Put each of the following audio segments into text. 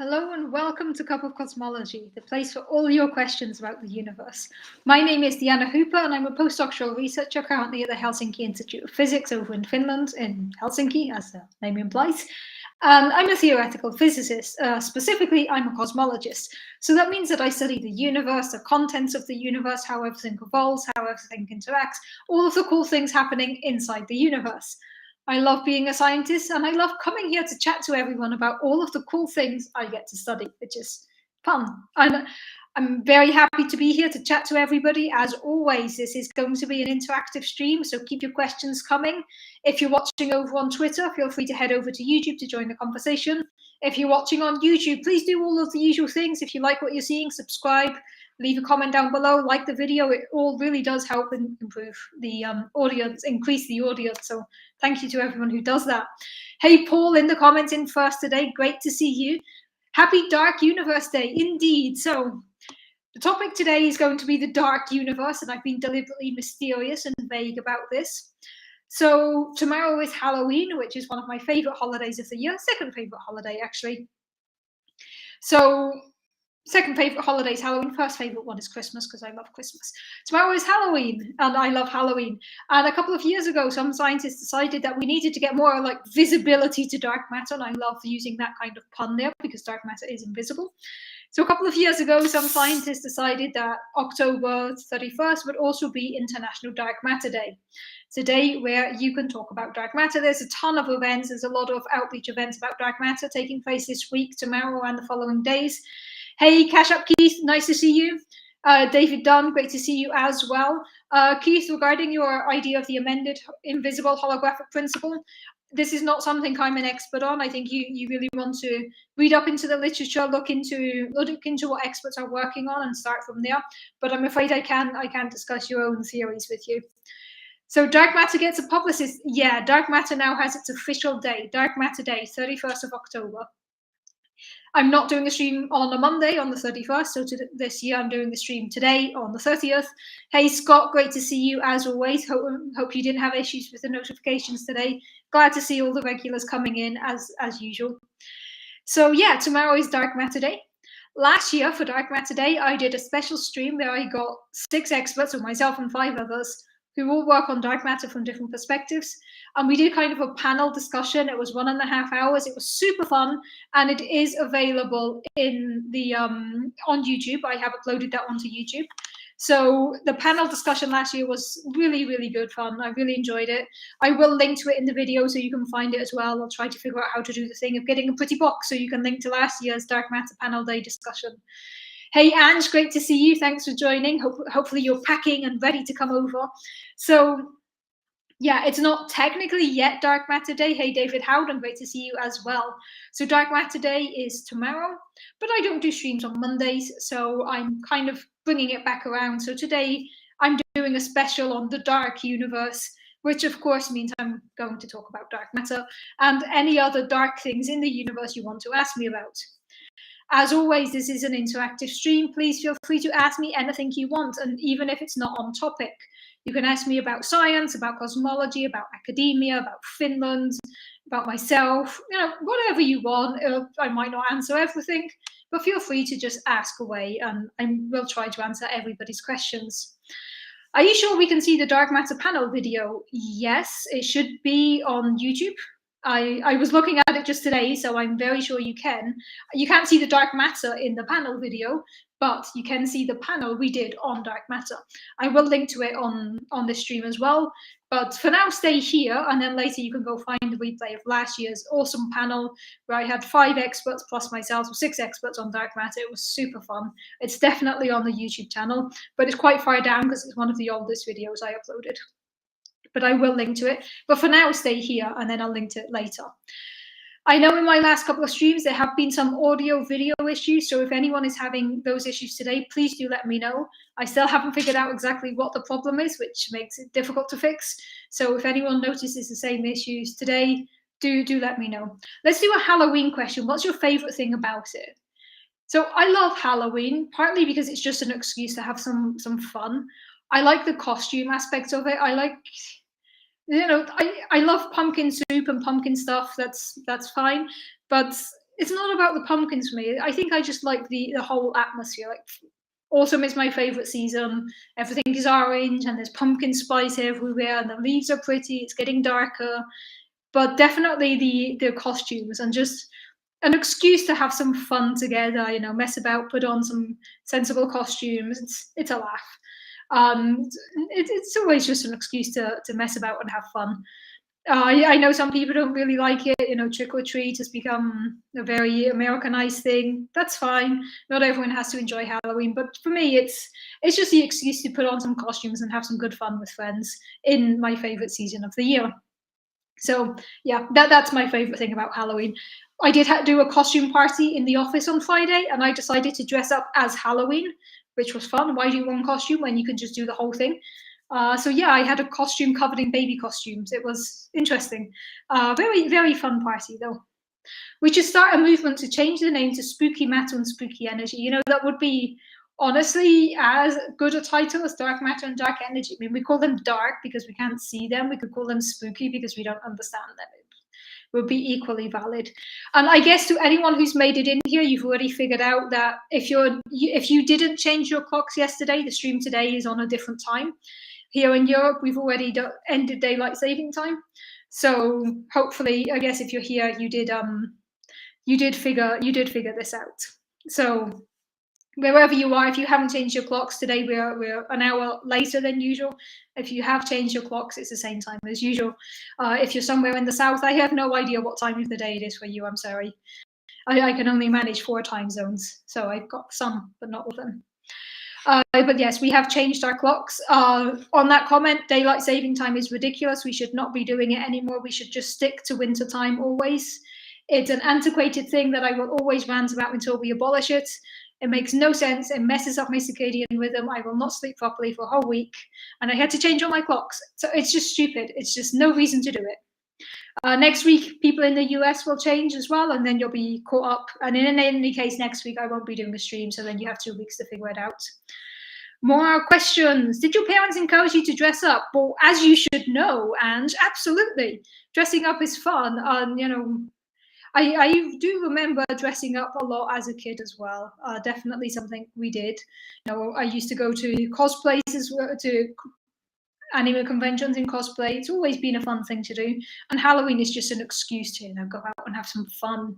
Hello and welcome to Cup of Cosmology, the place for all your questions about the universe. My name is Diana Hooper and I'm a postdoctoral researcher currently at the Helsinki Institute of Physics over in Finland, in Helsinki, as the name implies. And I'm a theoretical physicist. Specifically, I'm a cosmologist. So that means that I study the universe, the contents of the universe, how everything evolves, how everything interacts, all of the cool things happening inside the universe. I love being a scientist and I love coming here to chat to everyone about all of the cool things I get to study, which is fun. And I'm very happy to be here to chat to everybody. As always, this is going to be an interactive stream, so keep your questions coming. If you're watching over on Twitter, feel free to head over to YouTube to join the conversation. If you're watching on YouTube, please do all of the usual things. If you like what you're seeing, subscribe, leave a comment down below, like the video. It all really does help improve the audience, increase the audience. So thank you to everyone who does that. Hey, Paul, in the comments in first today. Great to see you. Happy Dark Universe Day, indeed. So the topic today is going to be the dark universe, and I've been deliberately mysterious and vague about this. So tomorrow is Halloween, which is one of my favorite holidays of the year, second favorite holiday, actually. So second favorite holiday is Halloween. First favorite one is Christmas because I love Christmas. Tomorrow is Halloween and I love Halloween. And a couple of years ago, some scientists decided that we needed to get more like visibility to dark matter. And I love using that kind of pun there because dark matter is invisible. So a couple of years ago, some scientists decided that October 31st would also be International Dark Matter Day. It's a day where you can talk about dark matter. There's a ton of events. There's a lot of outreach events about dark matter taking place this week, tomorrow, and the following days. Hey, Cash Up Keith, nice to see you. David Dunn, great to see you as well. Keith, regarding your idea of the amended invisible holographic principle, this is not something I'm an expert on. I think you really want to read up into the literature, look into what experts are working on, and start from there. But I'm afraid I can't discuss your own theories with you. So dark matter gets a publicist. Yeah, dark matter now has its official day, Dark Matter Day, 31st of October. I'm not doing a stream on a Monday on the 31st, so this year I'm doing the stream today on the 30th. Hey Scott, great to see you as always. Hope you didn't have issues with the notifications today. Glad to see all the regulars coming in as usual. So yeah, tomorrow is Dark Matter Day. Last year for Dark Matter Day, I did a special stream where I got 6 experts, or myself and 5 others, who all work on dark matter from different perspectives. And we did kind of a panel discussion. It was 1.5 hours. It was super fun, and it is available in the on YouTube. I have uploaded that onto YouTube. So the panel discussion last year was really, really good fun. I really enjoyed it. I will link to it in the video so you can find it as well. I'll try to figure out how to do the thing of getting a pretty box so you can link to last year's Dark Matter Panel Day discussion. Hey, Ange, great to see you. Thanks for joining. Hopefully you're packing and ready to come over. So yeah, it's not technically yet Dark Matter Day. Hey, David Howden, great to see you as well. So Dark Matter Day is tomorrow, but I don't do streams on Mondays, so I'm kind of bringing it back around. So today I'm doing a special on the dark universe, which of course means I'm going to talk about dark matter and any other dark things in the universe you want to ask me about. As always, this is an interactive stream. Please feel free to ask me anything you want, and even if it's not on topic. You can ask me about science, about cosmology, about academia, about Finland, about myself, whatever you want. I might not answer everything, but feel free to just ask away, and I will try to answer everybody's questions. Are you sure we can see the dark matter panel video? Yes, it should be on YouTube. I was looking at it just today, so I'm very sure you can. You can't see the dark matter in the panel video, but you can see the panel we did on dark matter. I will link to it on this stream as well. But for now, stay here, and then later you can go find the replay of last year's awesome panel where I had 5 experts plus myself, so 6 experts on dark matter. It was super fun. It's definitely on the YouTube channel, but it's quite far down because it's one of the oldest videos I uploaded. But I will link to it. But for now, stay here, and then I'll link to it later. I know in my last couple of streams there have been some audio-video issues, so if anyone is having those issues today, please do let me know. I still haven't figured out exactly what the problem is, which makes it difficult to fix. So if anyone notices the same issues today, do let me know. Let's do a Halloween question. What's your favorite thing about it? So I love Halloween, partly because it's just an excuse to have some fun. I like the costume aspect of it. I like... I love pumpkin soup and pumpkin stuff. That's fine. But it's not about the pumpkins for me. I think I just like the whole atmosphere. Like autumn is my favorite season. Everything is orange and there's pumpkin spice everywhere and the leaves are pretty. It's getting darker, but definitely the costumes and just an excuse to have some fun together. You know, mess about, put on some sensible costumes. It's a laugh. It's always just an excuse to mess about and have fun. I know some people don't really like it. You know, trick or treat has become a very Americanized thing. That's fine. Not everyone has to enjoy Halloween, but for me, it's just the excuse to put on some costumes and have some good fun with friends in my favorite season of the year. So yeah, that's my favorite thing about Halloween. I did do a costume party in the office on Friday, and I decided to dress up as Halloween, which was fun. Why do one costume when you can just do the whole thing? So yeah, I had a costume covered in baby costumes. It was interesting. Very very fun party though. We should start a movement to change the name to Spooky Matter and Spooky Energy. You know, that would be honestly as good a title as Dark Matter and Dark Energy. I mean, we call them dark because we can't see them. We could call them spooky because we don't understand them. It would be equally valid. And I guess to anyone who's made it in here, you've already figured out that if you didn't change your clocks yesterday, the stream today is on a different time. Here in Europe, we've already ended daylight saving time. So hopefully, I guess if you're here, you did figure this out. So wherever you are, if you haven't changed your clocks today, we're an hour later than usual. If you have changed your clocks, it's the same time as usual. If you're somewhere in the south, I have no idea what time of the day it is for you. I'm sorry. I can only manage 4 time zones, so I've got some, but not all of them. But yes, we have changed our clocks. On that comment, daylight saving time is ridiculous. We should not be doing it anymore. We should just stick to winter time always. It's an antiquated thing that I will always rant about until we abolish it. It makes no sense. It messes up my circadian rhythm. I will not sleep properly for a whole week. And I had to change all my clocks. So it's just stupid. It's just no reason to do it. Next week, people in the US will change as well, and then you'll be caught up. And in any case, next week I won't be doing a stream, so then you have 2 weeks to figure it out. More questions. Did your parents encourage you to dress up? Well, as you should know, and absolutely, dressing up is fun. You know, I do remember dressing up a lot as a kid as well. Definitely something we did. You know, I used to go to cosplays to anime conventions in cosplay. It's always been a fun thing to do, and Halloween is just an excuse to go out and have some fun.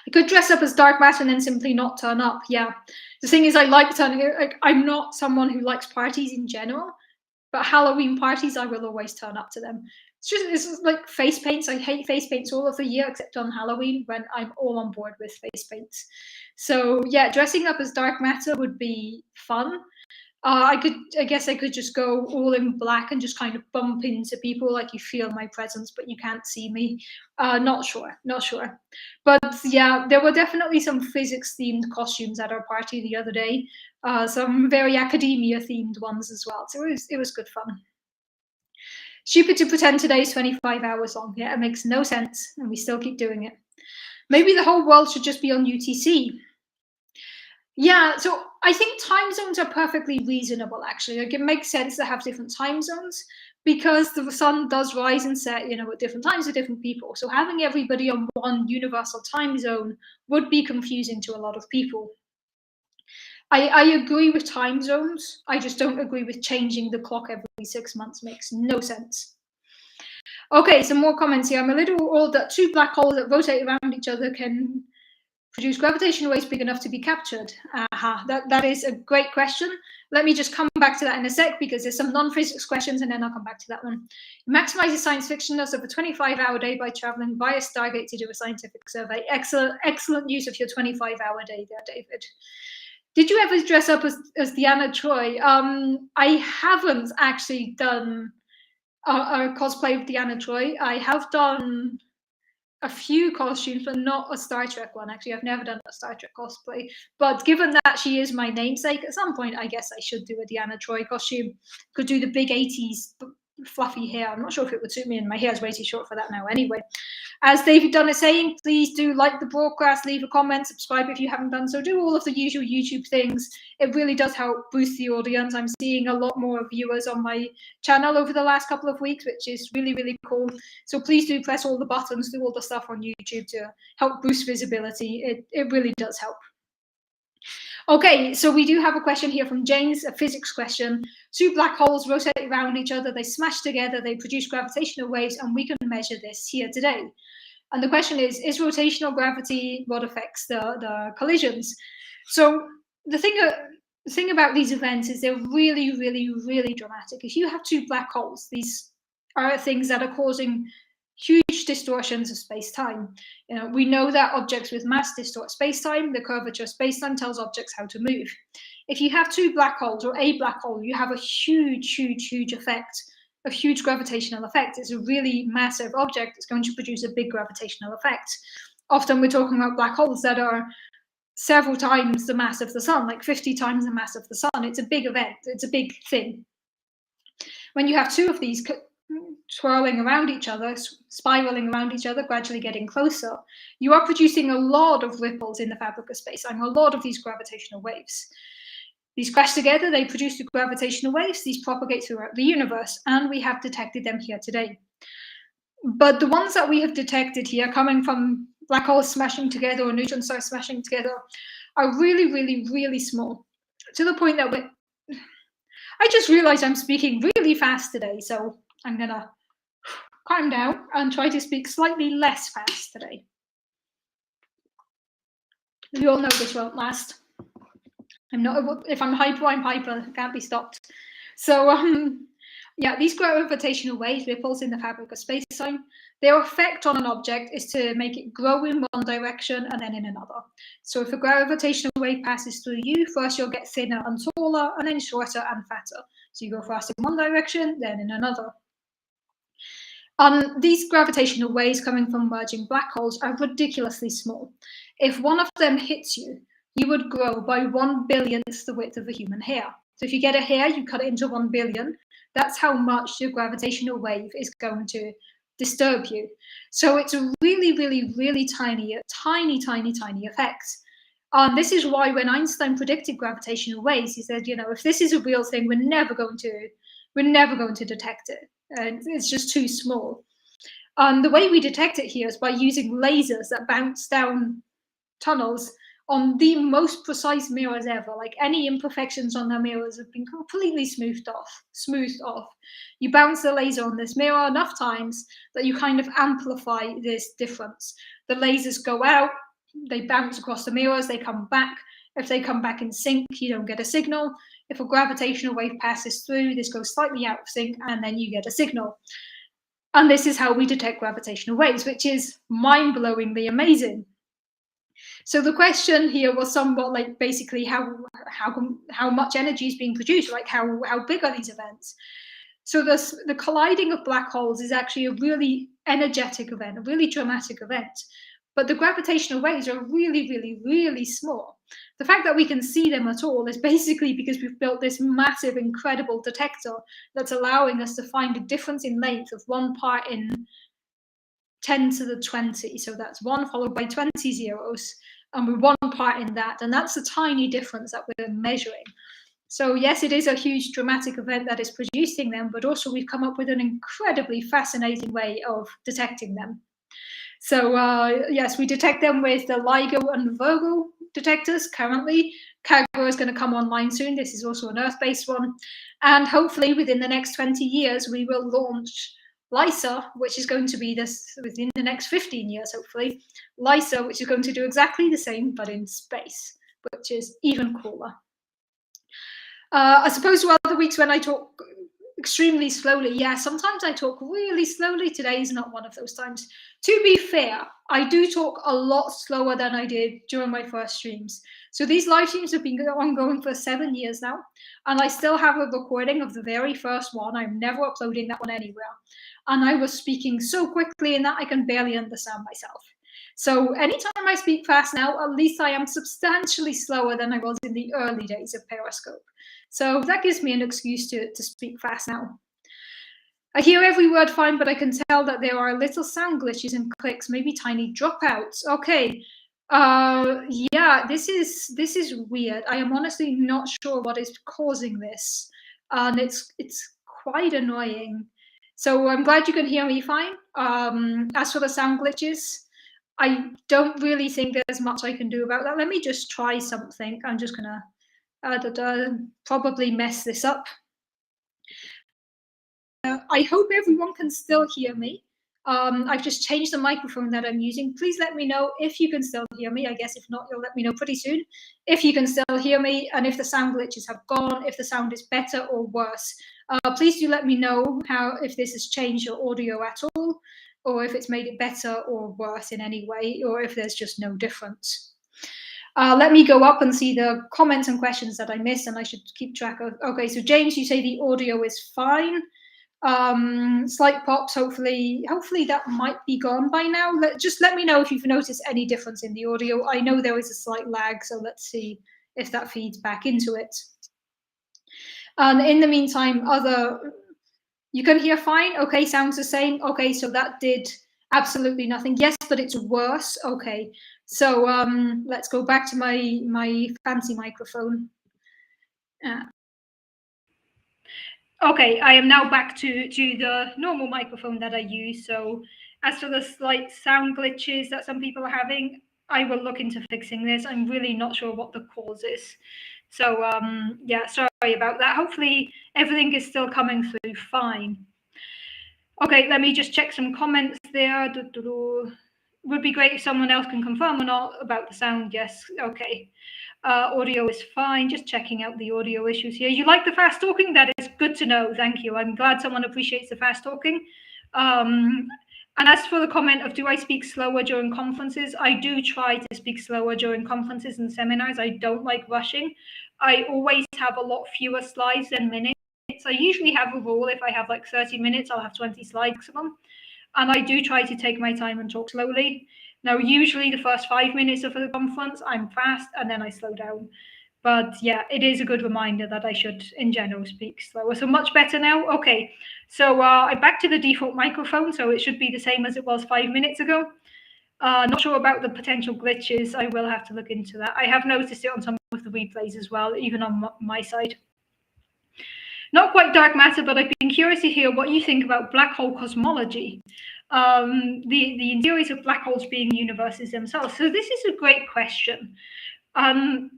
I could dress up as Dark Matter and then simply not turn up. Yeah, the thing is, I like turning. Like, I'm not someone who likes parties in general, but Halloween parties, I will always turn up to them. It's like face paints. I hate face paints all of the year except on Halloween when I'm all on board with face paints. So yeah, dressing up as Dark Matter would be fun. I guess I could just go all in black and just kind of bump into people, like you feel my presence, but you can't see me. Not sure. But yeah, there were definitely some physics themed costumes at our party the other day. Some very academia themed ones as well. So it was good fun. Stupid to pretend today is 25 hours long. Yeah, it makes no sense, and we still keep doing it. Maybe the whole world should just be on UTC. Yeah, so I think time zones are perfectly reasonable, actually. Like, it makes sense to have different time zones because the sun does rise and set, at different times for different people. So having everybody on one universal time zone would be confusing to a lot of people. I agree with time zones. I just don't agree with changing the clock every 6 months. Makes no sense. Okay, some more comments here. I'm a little old that 2 black holes that rotate around each other can produce gravitational waves big enough to be captured? That is a great question. Let me just come back to that in a sec because there's some non-physics questions and then I'll come back to that one. Maximizes science fiction of a 25-hour day by traveling via Stargate to do a scientific survey. Excellent use of your 25-hour day there, David. Did you ever dress up as Deanna Troi? I haven't actually done a cosplay of Deanna Troi. I have done a few costumes, but not a Star Trek one. Actually, I've never done a Star Trek cosplay. But given that she is my namesake, at some point, I guess I should do a Deanna Troi costume. Could do the big 80s fluffy hair. I'm not sure if it would suit me, and my hair is way too short for that now anyway. As David Dunn is saying, please do like the broadcast, leave a comment, subscribe if you haven't done so, do all of the usual YouTube things. It really does help boost the audience. I'm seeing a lot more viewers on my channel over the last couple of weeks, which is really, really cool. So please do press all the buttons, do all the stuff on YouTube to help boost visibility. It really does help. Okay, so we do have a question here from James, a physics question. Two black holes rotate around each other, they smash together, they produce gravitational waves, and we can measure this here today. And the question is rotational gravity what affects the collisions? So the thing about these events is they're really, really, really dramatic. If you have two black holes, these are things that are causing huge distortions of space-time. We know that objects with mass distort space-time. The curvature of space-time tells objects how to move. If you have two black holes or a black hole, you have a huge, huge, huge effect, a huge gravitational effect. It's a really massive object. It's going to produce a big gravitational effect. Often we're talking about black holes that are several times the mass of the sun, like 50 times the mass of the sun. It's a big event. It's a big thing. When you have two of these swirling around each other, spiraling around each other, gradually getting closer, you are producing a lot of ripples in the fabric of space, and a lot of these gravitational waves. These crash together, they produce the gravitational waves, these propagate throughout the universe, and we have detected them here today. But the ones that we have detected here, coming from black holes smashing together or neutron stars smashing together, are really, really, really small, to the point that I just realized I'm speaking really fast today, so I'm gonna calm down and try to speak slightly less fast today. You all know this won't last. If I'm hyper, I'm hyper. I can't be stopped. So yeah, these gravitational waves, ripples in the fabric of space-time, their effect on an object is to make it grow in one direction and then in another. So if a gravitational wave passes through you, first you'll get thinner and taller, and then shorter and fatter. So you go fast in one direction, then in another. These gravitational waves coming from merging black holes are ridiculously small. If one of them hits you, you would grow by 1 billionth the width of a human hair. So if you get a hair, you cut it into 1 billion. That's how much your gravitational wave is going to disturb you. So it's a really, really, really tiny effect. This is why when Einstein predicted gravitational waves, he said, if this is a real thing, we're never going to detect it. It's just too small. The way we detect it here is by using lasers that bounce down tunnels on the most precise mirrors ever. Like any imperfections on the mirrors have been completely smoothed off. You bounce the laser on this mirror enough times that you kind of amplify this difference. The lasers go out, they bounce across the mirrors, they come back. If they come back in sync, you don't get a signal. If a gravitational wave passes through, this goes slightly out of sync, and then you get a signal. And this is how we detect gravitational waves, which is mind-blowingly amazing. So the question here was somewhat like basically how much energy is being produced, like how big are these events? So the colliding of black holes is actually a really energetic event, a really dramatic event. But the gravitational waves are really, really, really small. The fact that we can see them at all is basically because we've built this massive, incredible detector that's allowing us to find a difference in length of 1 part in 10 to the 20. So that's 1 followed by 20 zeros, and we're 1 part in that. And that's a tiny difference that we're measuring. So yes, it is a huge dramatic event that is producing them, but also we've come up with an incredibly fascinating way of detecting them. So yes, we detect them with the LIGO and Virgo detectors currently. Kago is going to come online soon. This is also an Earth-based one. And hopefully within the next 20 years, we will launch LISA, which is going to be this within the next 15 years, hopefully. LISA, which is going to do exactly the same, but in space, which is even cooler. I suppose for other weeks when I talk extremely slowly, yeah, sometimes I talk really slowly. Today is not one of those times. To be fair, I do talk a lot slower than I did during my first streams. So these live streams have been ongoing for 7 years now, and I still have a recording of the very first one. I'm never uploading that one anywhere. And I was speaking so quickly in that I can barely understand myself. So anytime I speak fast now, at least I am substantially slower than I was in the early days of Periscope. So that gives me an excuse to speak fast now. I hear every word fine, but I can tell that there are little sound glitches and clicks, maybe tiny dropouts. Okay. Yeah, this is weird. I am honestly not sure what is causing this. And it's quite annoying. So I'm glad you can hear me fine. As for the sound glitches, I don't really think there's much I can do about that. Let me just try something. I'm just gonna probably mess this up. I hope everyone can still hear me. I've just changed the microphone that I'm using. Please let me know if you can still hear me. I guess if not, you'll let me know pretty soon. If you can still hear me and if the sound glitches have gone, if the sound is better or worse. Please do let me know if this has changed your audio at all, or if it's made it better or worse in any way, or if there's just no difference. Let me go up and see the comments and questions that I missed, and I should keep track of. Okay, so James, you say the audio is fine. Slight pops, hopefully that might be gone by now. Just let me know if you've noticed any difference in the audio. I know there is a slight lag, so let's see if that feeds back into it. And in the meantime, you can hear fine? Okay, sounds the same. Okay, so that did absolutely nothing. Yes, but it's worse. Okay, so let's go back to my fancy microphone. Okay, I am now back to the normal microphone that I use. So as for the slight sound glitches that some people are having, I will look into fixing this. I'm really not sure what the cause is. So yeah, sorry about that. Hopefully everything is still coming through fine. Okay, let me just check some comments there. Would be great if someone else can confirm or not about the sound. Yes, okay. Audio is fine. Just checking out the audio issues here. You like the fast talking? That is good to know. Thank you. I'm glad someone appreciates the fast talking. And as for the comment of do I speak slower during conferences, I do try to speak slower during conferences and seminars. I don't like rushing. I always have a lot fewer slides than minutes. I usually have a rule, if I have like 30 minutes, I'll have 20 slides maximum. And I do try to take my time and talk slowly. Now, usually the first 5 minutes of the conference, I'm fast and then I slow down. But yeah, it is a good reminder that I should, in general, speak slower. So much better now. Okay, so I'm back to the default microphone, so it should be the same as it was 5 minutes ago. Not sure about the potential glitches. I will have to look into that. I have noticed it on some of the replays as well, even on my side. Not quite dark matter, but I've been curious to hear what you think about black hole cosmology. The theories of black holes being universes themselves. So this is a great question. The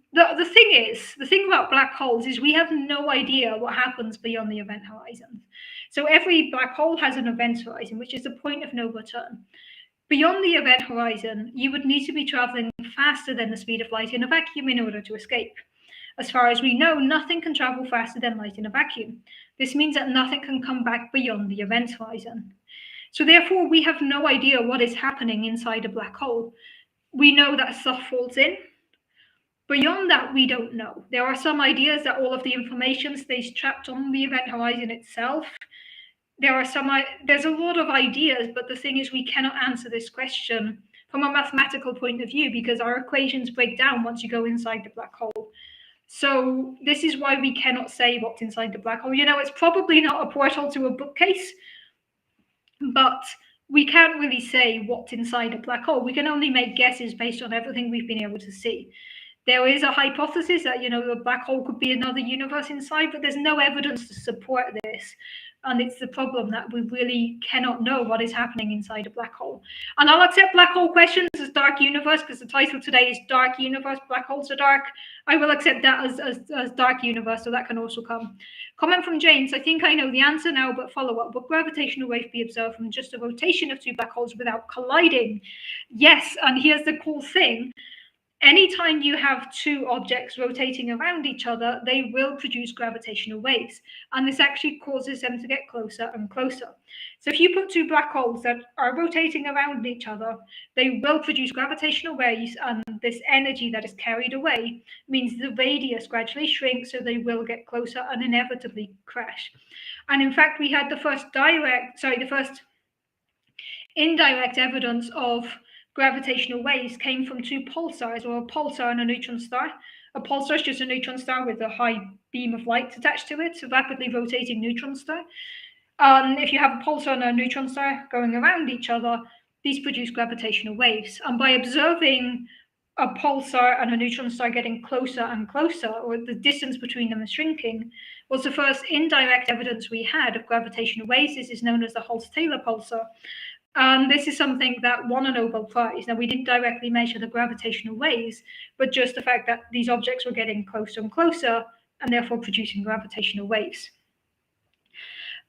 thing about black holes is we have no idea what happens beyond the event horizon. So every black hole has an event horizon, which is the point of no return. Beyond the event horizon, you would need to be traveling faster than the speed of light in a vacuum in order to escape. As far as we know, nothing can travel faster than light in a vacuum. This means that nothing can come back beyond the event horizon. So therefore, we have no idea what is happening inside a black hole. We know that stuff falls in. Beyond that, we don't know. There are some ideas that all of the information stays trapped on the event horizon itself. There's a lot of ideas, but the thing is we cannot answer this question from a mathematical point of view because our equations break down once you go inside the black hole. So this is why we cannot say what's inside the black hole. You know, it's probably not a portal to a bookcase, but we can't really say what's inside a black hole. We can only make guesses based on everything we've been able to see. There is a hypothesis that, you know, the black hole could be another universe inside, but there's no evidence to support this. And it's the problem that we really cannot know what is happening inside a black hole. And I'll accept black hole questions as dark universe because the title today is Dark Universe, Black Holes Are Dark. I will accept that as dark universe, so that can also come. Comment from James, I think I know the answer now, but follow up. Would gravitational wave be observed from just a rotation of two black holes without colliding? Yes, and here's the cool thing. Anytime you have two objects rotating around each other, they will produce gravitational waves. And this actually causes them to get closer and closer. So if you put two black holes that are rotating around each other, they will produce gravitational waves, and this energy that is carried away means the radius gradually shrinks, so they will get closer and inevitably crash. And in fact, we had the first indirect evidence of gravitational waves came from two pulsars, or a pulsar and a neutron star. A pulsar is just a neutron star with a high beam of light attached to it, a rapidly rotating neutron star. If you have a pulsar and a neutron star going around each other, these produce gravitational waves. And by observing a pulsar and a neutron star getting closer and closer, or the distance between them is shrinking, was the first indirect evidence we had of gravitational waves. This is known as the Hulse-Taylor pulsar. And this is something that won a Nobel Prize. Now, we didn't directly measure the gravitational waves, but just the fact that these objects were getting closer and closer, and therefore producing gravitational waves.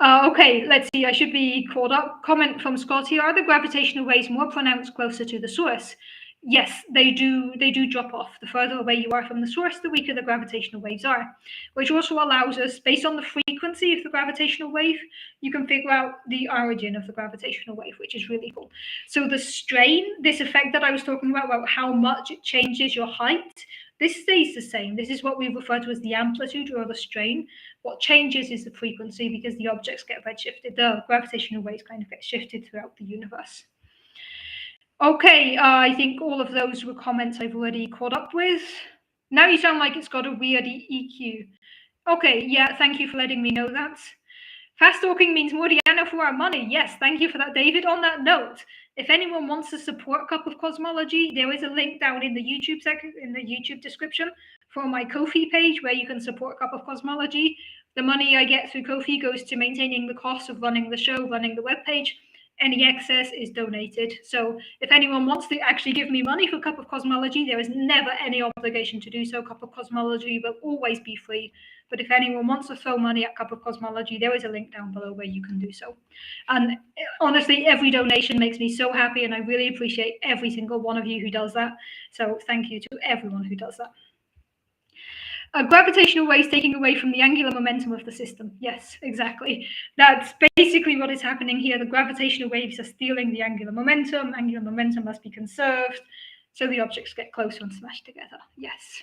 Okay, let's see, I should be caught up. Comment from Scott here. Are the gravitational waves more pronounced closer to the source? Yes, they do drop off. The further away you are from the source, the weaker the gravitational waves are, which also allows us, based on the frequency of the gravitational wave, you can figure out the origin of the gravitational wave, which is really cool. So the strain, this effect that I was talking about how much it changes your height, this stays the same. This is what we refer to as the amplitude or the strain. What changes is the frequency because the objects get redshifted. The gravitational waves kind of get shifted throughout the universe. Okay, I think all of those were comments I've already caught up with. Now you sound like it's got a weird EQ. Okay, yeah, thank you for letting me know that. Fast talking means more Diana for our money. Yes, thank you for that, David. On that note, if anyone wants to support Cup of Cosmology, there is a link down in the YouTube section, in the YouTube description, for my Ko-fi page where you can support Cup of Cosmology. The money I get through Ko-fi goes to maintaining the cost of running the show, running the webpage. Any excess is donated. So if anyone wants to actually give me money for Cup of Cosmology, there is never any obligation to do so. Cup of Cosmology will always be free. But if anyone wants to throw money at Cup of Cosmology, there is a link down below where you can do so. And honestly, every donation makes me so happy, and I really appreciate every single one of you who does that. So thank you to everyone who does that. Gravitational waves taking away from the angular momentum of the system. Yes, exactly. That's basically what is happening here. The gravitational waves are stealing the angular momentum. Angular momentum must be conserved, so the objects get closer and smash together. Yes.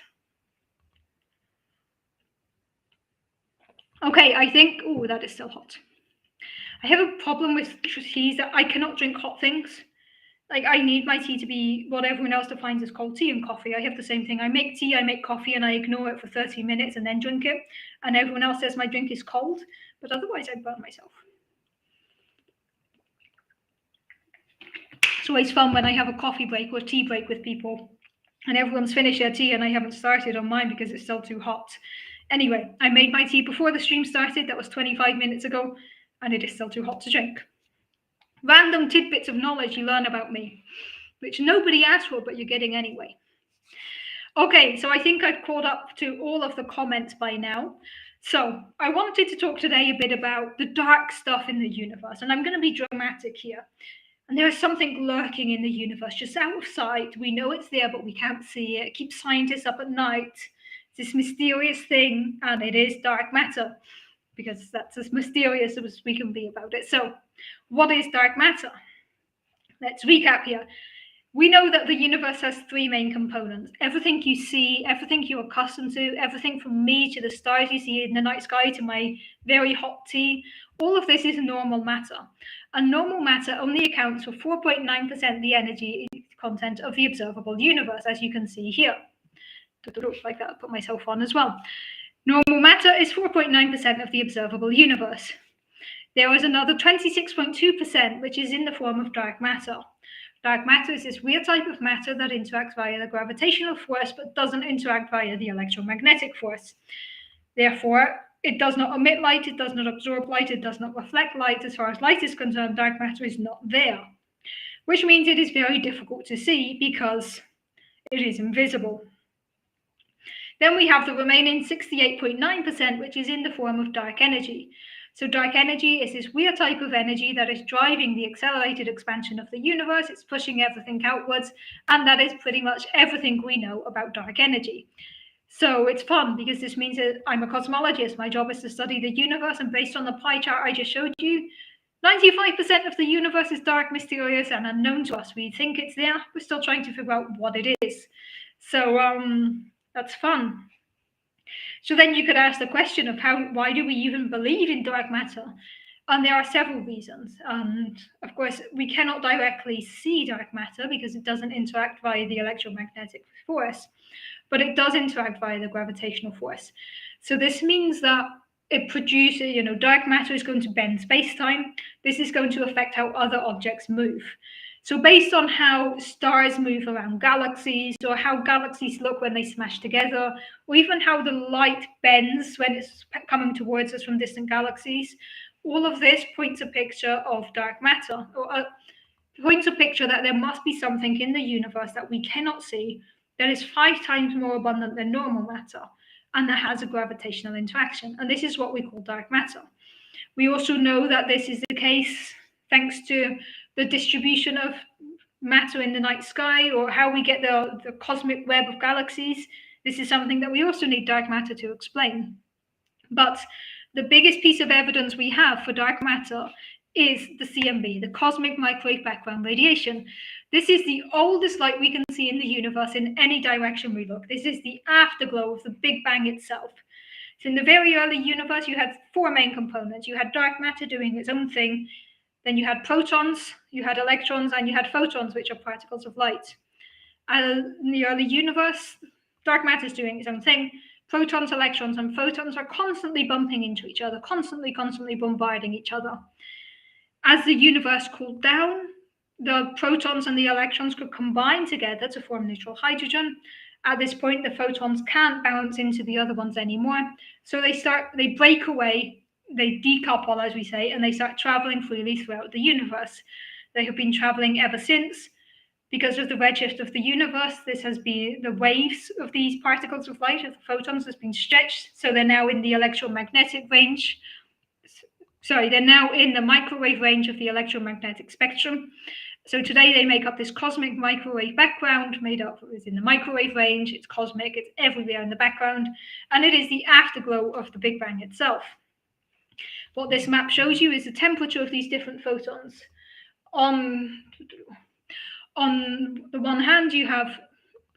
Okay, I think, oh, that is still hot. I have a problem with teas that I cannot drink hot things. Like, I need my tea to be what everyone else defines as cold tea and coffee. I have the same thing. I make tea, I make coffee, and I ignore it for 30 minutes and then drink it. And everyone else says my drink is cold, but otherwise I burn myself. It's always fun when I have a coffee break or a tea break with people, and everyone's finished their tea and I haven't started on mine because it's still too hot. Anyway, I made my tea before the stream started. That was 25 minutes ago, and it is still too hot to drink. Random tidbits of knowledge you learn about me, which nobody asked for, but you're getting anyway. Okay, so I think I've caught up to all of the comments by now. So I wanted to talk today a bit about the dark stuff in the universe, and I'm going to be dramatic here. And there is something lurking in the universe, just out of sight. We know it's there, but we can't see it. It keeps scientists up at night. It's this mysterious thing, and it is dark matter, because that's as mysterious as we can be about it. So what is dark matter? Let's recap here. We know that the universe has three main components. Everything you see, everything you're accustomed to, everything from me to the stars you see in the night sky to my very hot tea, all of this is normal matter. And normal matter only accounts for 4.9% the energy content of the observable universe, as you can see here. Like that, I'll put myself on as well. Normal matter is 4.9% of the observable universe. There is another 26.2%, which is in the form of dark matter. Dark matter is this weird type of matter that interacts via the gravitational force, but doesn't interact via the electromagnetic force. Therefore, it does not emit light, it does not absorb light, it does not reflect light. As far as light is concerned, dark matter is not there, which means it is very difficult to see because it is invisible. Then we have the remaining 68.9%, which is in the form of dark energy. So dark energy is this weird type of energy that is driving the accelerated expansion of the universe. It's pushing everything outwards, and that is pretty much everything we know about dark energy. So it's fun because this means that I'm a cosmologist. My job is to study the universe, and based on the pie chart I just showed you, 95% of the universe is dark, mysterious, and unknown to us. We think it's there. We're still trying to figure out what it is. So that's fun. So then you could ask the question of why do we even believe in dark matter? And there are several reasons. And of course, we cannot directly see dark matter because it doesn't interact via the electromagnetic force, but it does interact via the gravitational force. So this means that it produces, dark matter is going to bend space-time. This is going to affect how other objects move. So based on how stars move around galaxies, or how galaxies look when they smash together, or even how the light bends when it's coming towards us from distant galaxies, all of this points a picture of dark matter, or points a picture that there must be something in the universe that we cannot see that is 5 times more abundant than normal matter, and that has a gravitational interaction. And this is what we call dark matter. We also know that this is the case thanks to the distribution of matter in the night sky, or how we get the cosmic web of galaxies. This is something that we also need dark matter to explain. But the biggest piece of evidence we have for dark matter is the CMB, the cosmic microwave background radiation. This is the oldest light we can see in the universe in any direction we look. This is the afterglow of the Big Bang itself. So in the very early universe, you had 4 main components. You had dark matter doing its own thing. Then you had protons, you had electrons, and you had photons, which are particles of light. And in the early universe, dark matter is doing its own thing. Protons, electrons, and photons are constantly bumping into each other, constantly bombarding each other. As the universe cooled down, the protons and the electrons could combine together to form neutral hydrogen. At this point, the photons can't bounce into the other ones anymore. So they break away, they decouple, as we say, and they start traveling freely throughout the universe. They have been traveling ever since. Because of the redshift of the universe, this has been the waves of these particles of light, of the photons, has been stretched. So they're now in the electromagnetic range. Sorry, they're now in the microwave range of the electromagnetic spectrum. So today they make up this cosmic microwave background made up, it's in the microwave range, it's cosmic, it's everywhere in the background, and it is the afterglow of the Big Bang itself. What this map shows you is the temperature of these different photons. On the one hand, you have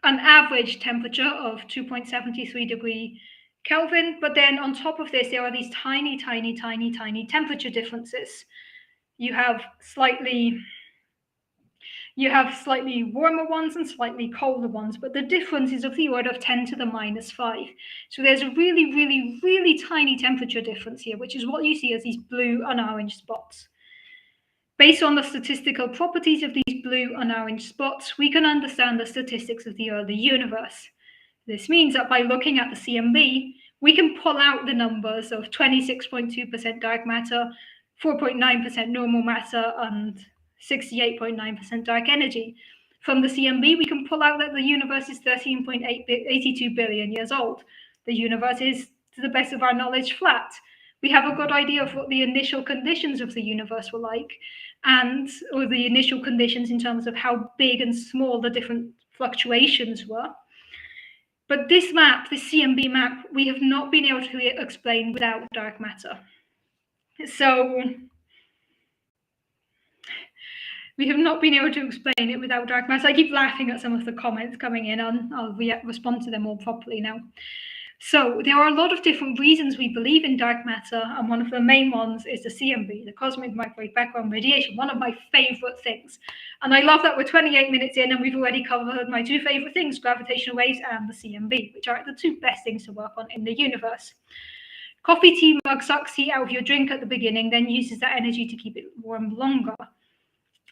an average temperature of 2.73 degree Kelvin, but then on top of this, there are these tiny temperature differences. You have slightly warmer ones and slightly colder ones, but the difference is of the order of 10 to the minus 5. So there's a really tiny temperature difference here, which is what you see as these blue and orange spots. Based on the statistical properties of these blue and orange spots, we can understand the statistics of the early universe. This means that by looking at the CMB, we can pull out the numbers of 26.2% dark matter, 4.9% normal matter, and 68.9% dark energy. From the CMB, we can pull out that the universe is 13.82 billion years old. The universe is, to the best of our knowledge, flat. We have a good idea of what the initial conditions of the universe were like, or the initial conditions in terms of how big and small the different fluctuations were. But this map, this CMB map, we have not been able to explain without dark matter. So we have not been able to explain it without dark matter. I keep laughing at some of the comments coming in, and I'll respond to them all properly now. So there are a lot of different reasons we believe in dark matter, and one of the main ones is the CMB, the cosmic microwave background radiation, one of my favorite things. And I love that we're 28 minutes in and we've already covered my 2 favorite things, gravitational waves and the CMB, which are the 2 best things to work on in the universe. Coffee tea mug sucks heat out of your drink at the beginning, then uses that energy to keep it warm longer.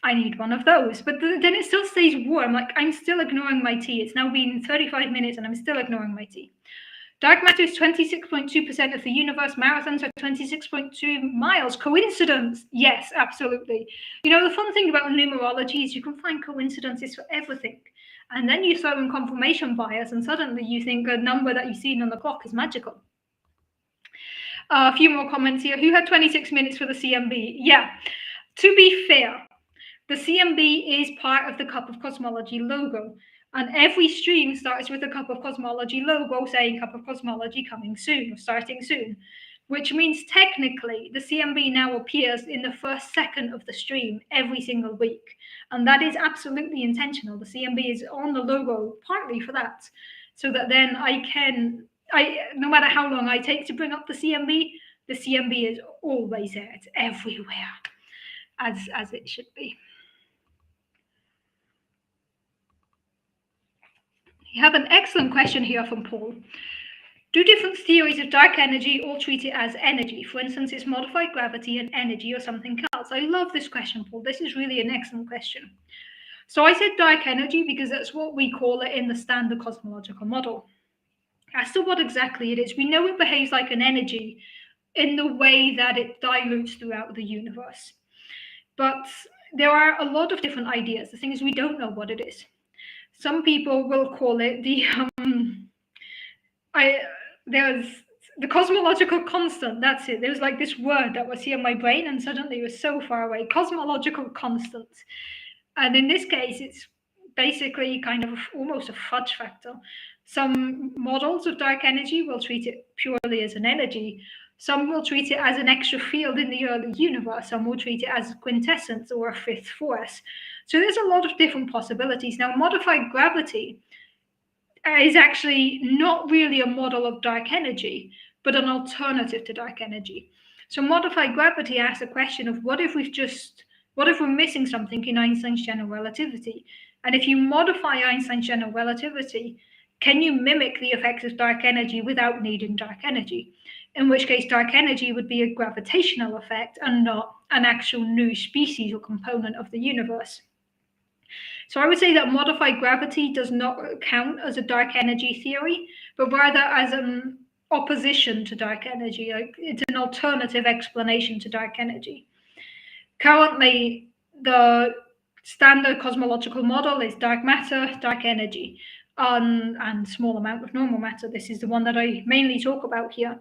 I need one of those, but then it still stays warm. Like, I'm still ignoring my tea. It's now been 35 minutes and I'm still ignoring my tea. Dark matter is 26.2% of the universe. Marathons are 26.2 miles. Coincidence? Yes, absolutely. The fun thing about numerology is you can find coincidences for everything. And then you throw in confirmation bias and suddenly you think a number that you've seen on the clock is magical. A few more comments here. Who had 26 minutes for the CMB? Yeah, to be fair, the CMB is part of the Cup of Cosmology logo. And every stream starts with a Cup of Cosmology logo saying Cup of Cosmology coming soon, or starting soon, which means technically the CMB now appears in the first second of the stream every single week. And that is absolutely intentional. The CMB is on the logo partly for that, so that then no matter how long I take to bring up the CMB is always there. It's everywhere, as it should be. You have an excellent question here from Paul. Do different theories of dark energy all treat it as energy? For instance, is modified gravity an energy or something else? I love this question, Paul. This is really an excellent question. So I said dark energy because that's what we call it in the standard cosmological model. As to what exactly it is, we know it behaves like an energy in the way that it dilutes throughout the universe. But there are a lot of different ideas. The thing is, we don't know what it is. Some people will call it I there's the cosmological constant. That's it. There was like this word that was here in my brain, and suddenly it was so far away. Cosmological constant, and in this case, it's basically kind of almost a fudge factor. Some models of dark energy will treat it purely as an energy. Some will treat it as an extra field in the early universe. Some will treat it as quintessence or a fifth force. So there's a lot of different possibilities. Now, modified gravity is actually not really a model of dark energy, but an alternative to dark energy. So modified gravity asks the question of what if we're missing something in Einstein's general relativity? And if you modify Einstein's general relativity, can you mimic the effects of dark energy without needing dark energy? In which case, dark energy would be a gravitational effect and not an actual new species or component of the universe. So I would say that modified gravity does not count as a dark energy theory, but rather as an opposition to dark energy. Like it's an alternative explanation to dark energy. Currently, the standard cosmological model is dark matter, dark energy, and small amount of normal matter. This is the one that I mainly talk about here.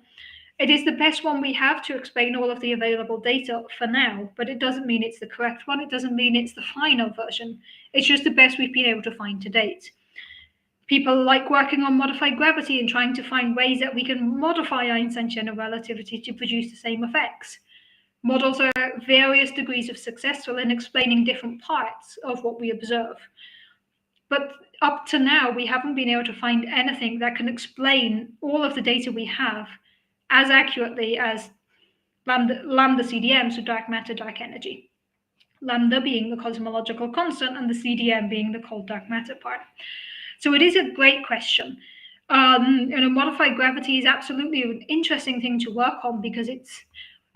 It is the best one we have to explain all of the available data for now, but it doesn't mean it's the correct one. It doesn't mean it's the final version. It's just the best we've been able to find to date. People like working on modified gravity and trying to find ways that we can modify Einstein's general relativity to produce the same effects. Models are at various degrees of successful in explaining different parts of what we observe. But up to now, we haven't been able to find anything that can explain all of the data we have as accurately as lambda CDM, so dark matter, dark energy. Lambda being the cosmological constant and the CDM being the cold dark matter part. So it is a great question. Modified gravity is absolutely an interesting thing to work on because it's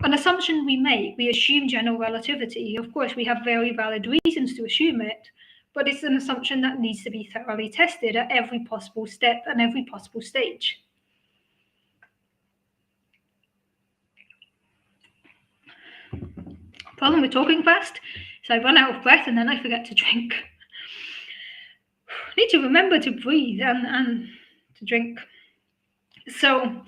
an assumption we make. We assume general relativity. Of course, we have very valid reasons to assume it, but it's an assumption that needs to be thoroughly tested at every possible step and every possible stage. Problem with talking fast is I run out of breath and then I forget to drink. I need to remember to breathe and to drink. So,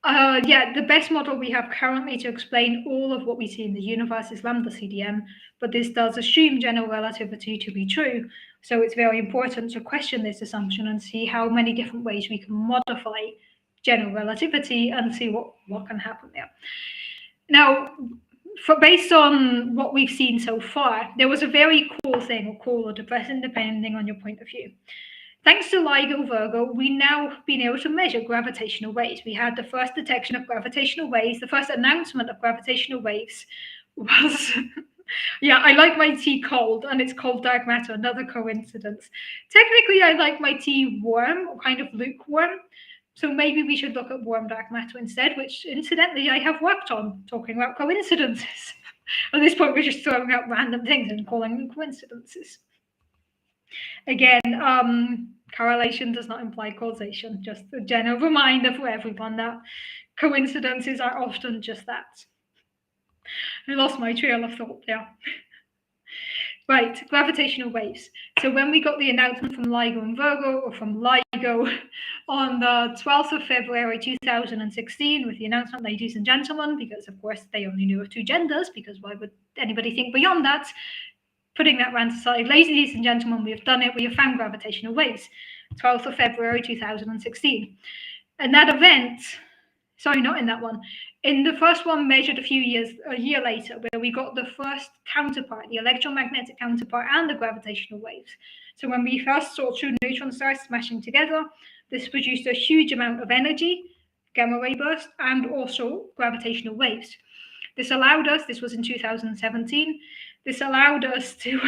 the best model we have currently to explain all of what we see in the universe is lambda CDM, but this does assume general relativity to be true. So it's very important to question this assumption and see how many different ways we can modify general relativity and see what can happen there. Now, based on what we've seen so far, there was a very cool thing, or cool or depressing, depending on your point of view. Thanks to LIGO Virgo, we now have been able to measure gravitational waves. We had the first detection of gravitational waves. The first announcement of gravitational waves was, yeah, I like my tea cold, and it's cold dark matter, another coincidence. Technically, I like my tea warm, or kind of lukewarm. So maybe we should look at warm dark matter instead, which incidentally I have worked on, talking about coincidences. At this point, we're just throwing out random things and calling them coincidences. Again, correlation does not imply causation. Just a general reminder for everyone that coincidences are often just that. I lost my trail of thought there. Right, gravitational waves. So when we got the announcement from LIGO and Virgo, or from LIGO, on the 12th of February 2016, with the announcement, ladies and gentlemen, because of course they only knew of two genders, because why would anybody think beyond that? Putting that rant aside, ladies and gentlemen, we have done it. We have found gravitational waves. 12th of February 2016. And that event, sorry, not in that one, in the first one measured a year later, where we got the first counterpart, the electromagnetic counterpart and the gravitational waves. So when we first saw two neutron stars smashing together, this produced a huge amount of energy, gamma ray burst, and also gravitational waves. This allowed us, this was in 2017, this allowed us to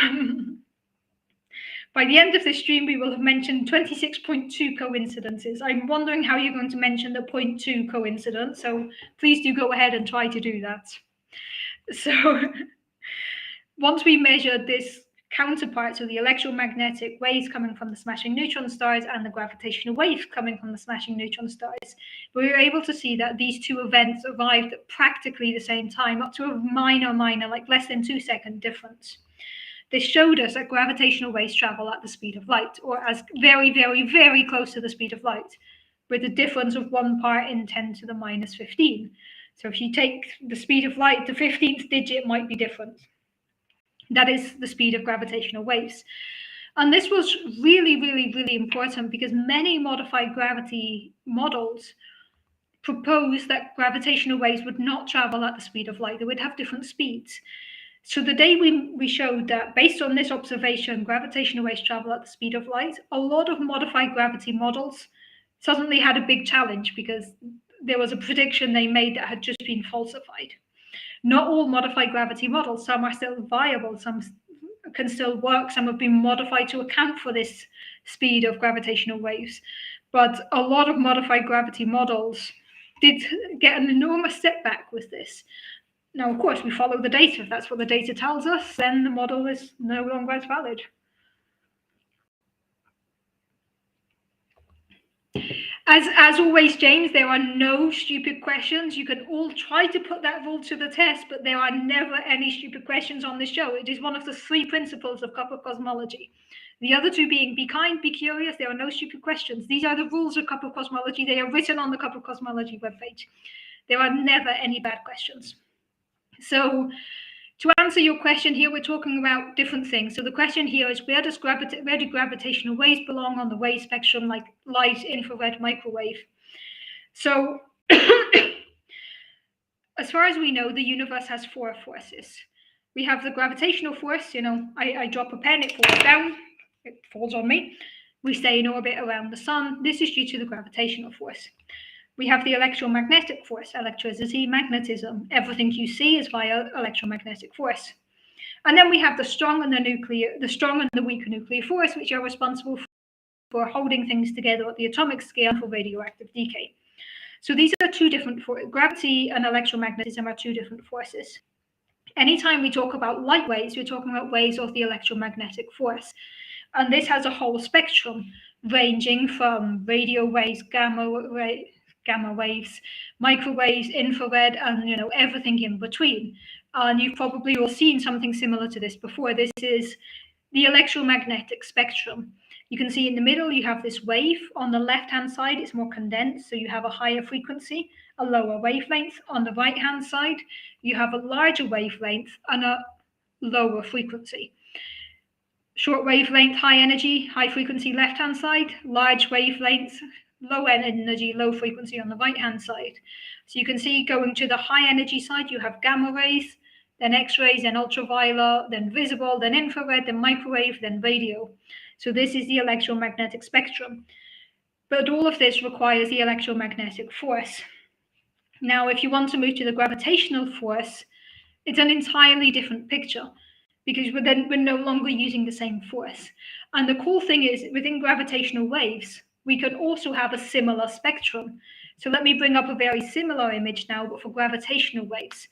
By the end of this stream, we will have mentioned 26.2 coincidences. I'm wondering how you're going to mention the 0.2 coincidence, so please do go ahead and try to do that. So once we measured this counterpart, so the electromagnetic waves coming from the smashing neutron stars and the gravitational wave coming from the smashing neutron stars, we were able to see that these two events arrived at practically the same time, up to a minor, like less than 2 second difference. This showed us that gravitational waves travel at the speed of light, or as very, very, very close to the speed of light, with a difference of 1 part in 10 to the minus 15. So if you take the speed of light, the 15th digit might be different. That is the speed of gravitational waves. And this was really, really, really important because many modified gravity models proposed that gravitational waves would not travel at the speed of light. They would have different speeds. So the day we showed that, based on this observation, gravitational waves travel at the speed of light, a lot of modified gravity models suddenly had a big challenge because there was a prediction they made that had just been falsified. Not all modified gravity models, some are still viable, some can still work, some have been modified to account for this speed of gravitational waves. But a lot of modified gravity models did get an enormous setback with this. Now, of course, we follow the data. If that's what the data tells us, then the model is no longer as valid. As always, James, there are no stupid questions. You can all try to put that rule to the test, but there are never any stupid questions on this show. It is one of the 3 principles of Cup of Cosmology. The other 2 being be kind, be curious. There are no stupid questions. These are the rules of Cup of Cosmology. They are written on the Cup of Cosmology webpage. There are never any bad questions. So to answer your question here, we're talking about different things. So the question here is, where do gravitational waves belong on the wave spectrum, like light, infrared, microwave? So as far as we know, the universe has 4 forces. We have the gravitational force. I drop a pen, it falls down, it falls on me. We stay in orbit around the sun. This is due to the gravitational force. We have the electromagnetic force, electricity, magnetism. Everything you see is via electromagnetic force. And then we have the strong and the weak nuclear force, which are responsible for holding things together at the atomic scale for radioactive decay. So these are 2 different forces. Gravity and electromagnetism are 2 different forces. Anytime we talk about light waves, we're talking about waves of the electromagnetic force. And this has a whole spectrum ranging from radio waves, gamma waves, microwaves, infrared, and everything in between. And you've probably all seen something similar to this before. This is the electromagnetic spectrum. You can see in the middle you have this wave. On the left-hand side, it's more condensed, so you have a higher frequency, a lower wavelength. On the right-hand side, you have a larger wavelength and a lower frequency. Short wavelength, high energy, high frequency left-hand side, large wavelength, low energy, low frequency on the right-hand side. So you can see going to the high energy side, you have gamma rays, then X-rays, then ultraviolet, then visible, then infrared, then microwave, then radio. So this is the electromagnetic spectrum. But all of this requires the electromagnetic force. Now, if you want to move to the gravitational force, it's an entirely different picture because we're no longer using the same force. And the cool thing is, within gravitational waves, we can also have a similar spectrum. So let me bring up a very similar image now, but for gravitational waves.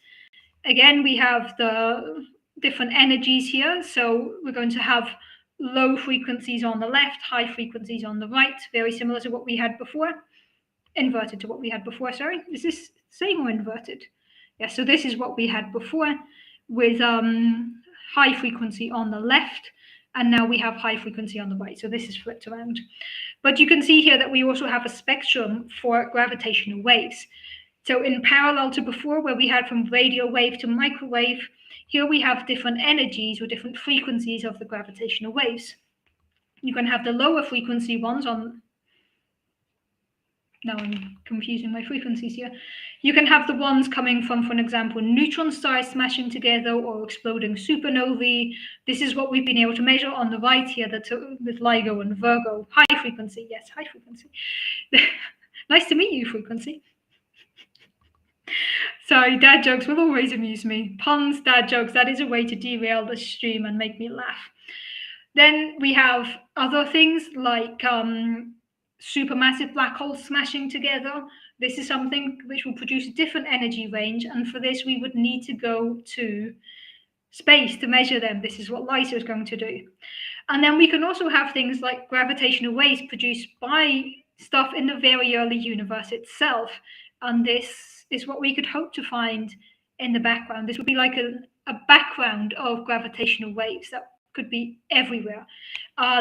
Again, we have the different energies here. So we're going to have low frequencies on the left, high frequencies on the right, very similar to what we had before. Inverted to what we had before, sorry. Is this same or inverted? Yeah, so this is what we had before with high frequency on the left, and now we have high frequency on the right. So this is flipped around. But you can see here that we also have a spectrum for gravitational waves. So in parallel to before, where we had from radio wave to microwave, here we have different energies or different frequencies of the gravitational waves. You can have the lower frequency ones on. Now I'm confusing my frequencies here. You can have the ones coming from, for example, neutron stars smashing together or exploding supernovae. This is what we've been able to measure on the right here, that's with LIGO and Virgo. High frequency, yes, high frequency. Nice to meet you, frequency. Sorry, dad jokes will always amuse me. Puns, dad jokes, that is a way to derail the stream and make me laugh. Then we have other things like supermassive black holes smashing together. This is something which will produce a different energy range, and for this we would need to go to space to measure them. This is what LISA is going to do. And then we can also have things like gravitational waves produced by stuff in the very early universe itself. And this is what we could hope to find in the background. This would be like a background of gravitational waves that could be everywhere.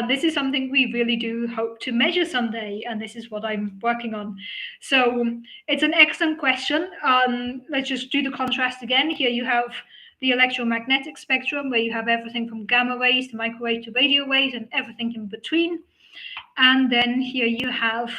This is something we really do hope to measure someday, and this is what I'm working on. So it's an excellent question. Let's just do the contrast again. Here you have the electromagnetic spectrum, where you have everything from gamma rays to microwave to radio waves and everything in between. And then here you have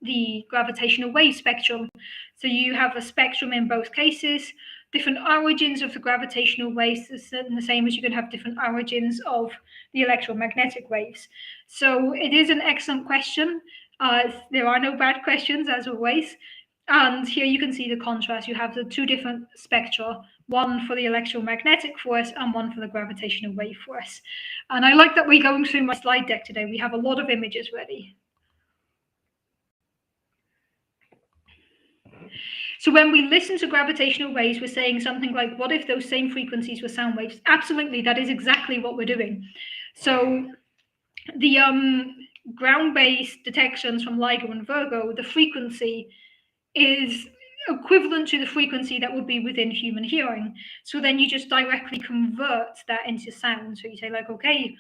the gravitational wave spectrum. So you have a spectrum in both cases, different origins of the gravitational waves, the same as you can have different origins of the electromagnetic waves. So it is an excellent question. There are no bad questions, as always. And here you can see the contrast. You have the two different spectra, one for the electromagnetic force and one for the gravitational wave force. And I like that we're going through my slide deck today. We have a lot of images ready. So when we listen to gravitational waves, we're saying something like, what if those same frequencies were sound waves? Absolutely, that is exactly what we're doing. So the ground-based detections from LIGO and Virgo, the frequency is equivalent to the frequency that would be within human hearing. So then you just directly convert that into sound. So you say like, okay,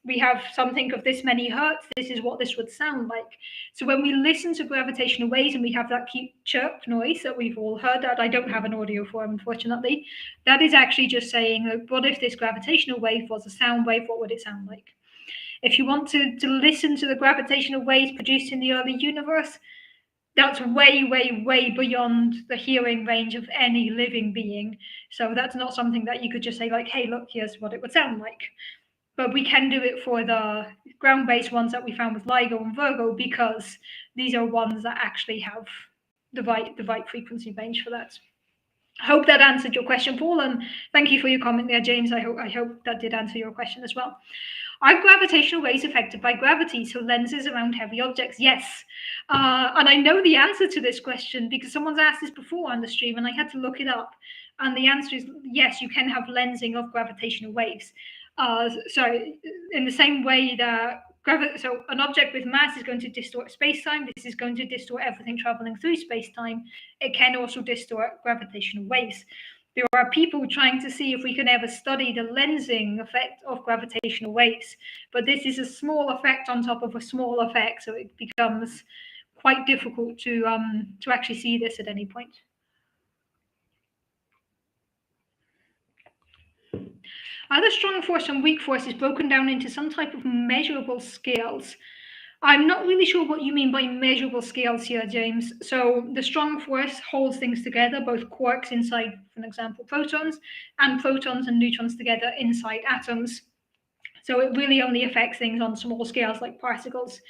we have something of this many hertz, this is what this would sound like. So when we listen to gravitational waves and we have that cute chirp noise that we've all heard, that I don't have an audio for, unfortunately, that is actually just saying, like, what if this gravitational wave was a sound wave, what would it sound like? If you want to listen to the gravitational waves produced in the early universe, that's way, way, way beyond the hearing range of any living being. So that's not something that you could just say like, hey, look, here's what it would sound like. But we can do it for the ground-based ones that we found with LIGO and Virgo, because these are ones that actually have the right frequency range for that. I hope that answered your question, Paul, and thank you for your comment there, James. I hope that did answer your question as well. Are gravitational waves affected by gravity, so lenses around heavy objects? Yes. And I know the answer to this question because someone's asked this before on the stream and I had to look it up. And the answer is yes, you can have lensing of gravitational waves. So in the same way that so an object with mass is going to distort space-time, this is going to distort everything traveling through space-time. It can also distort gravitational waves. There are people trying to see if we can ever study the lensing effect of gravitational waves, but this is a small effect on top of a small effect, so it becomes quite difficult to actually see this at any point. Are the strong force and weak forces broken down into some type of measurable scales? I'm not really sure what you mean by measurable scales here, James. So the strong force holds things together, both quarks inside, for example, protons, and protons and neutrons together inside atoms. So it really only affects things on small scales like particles.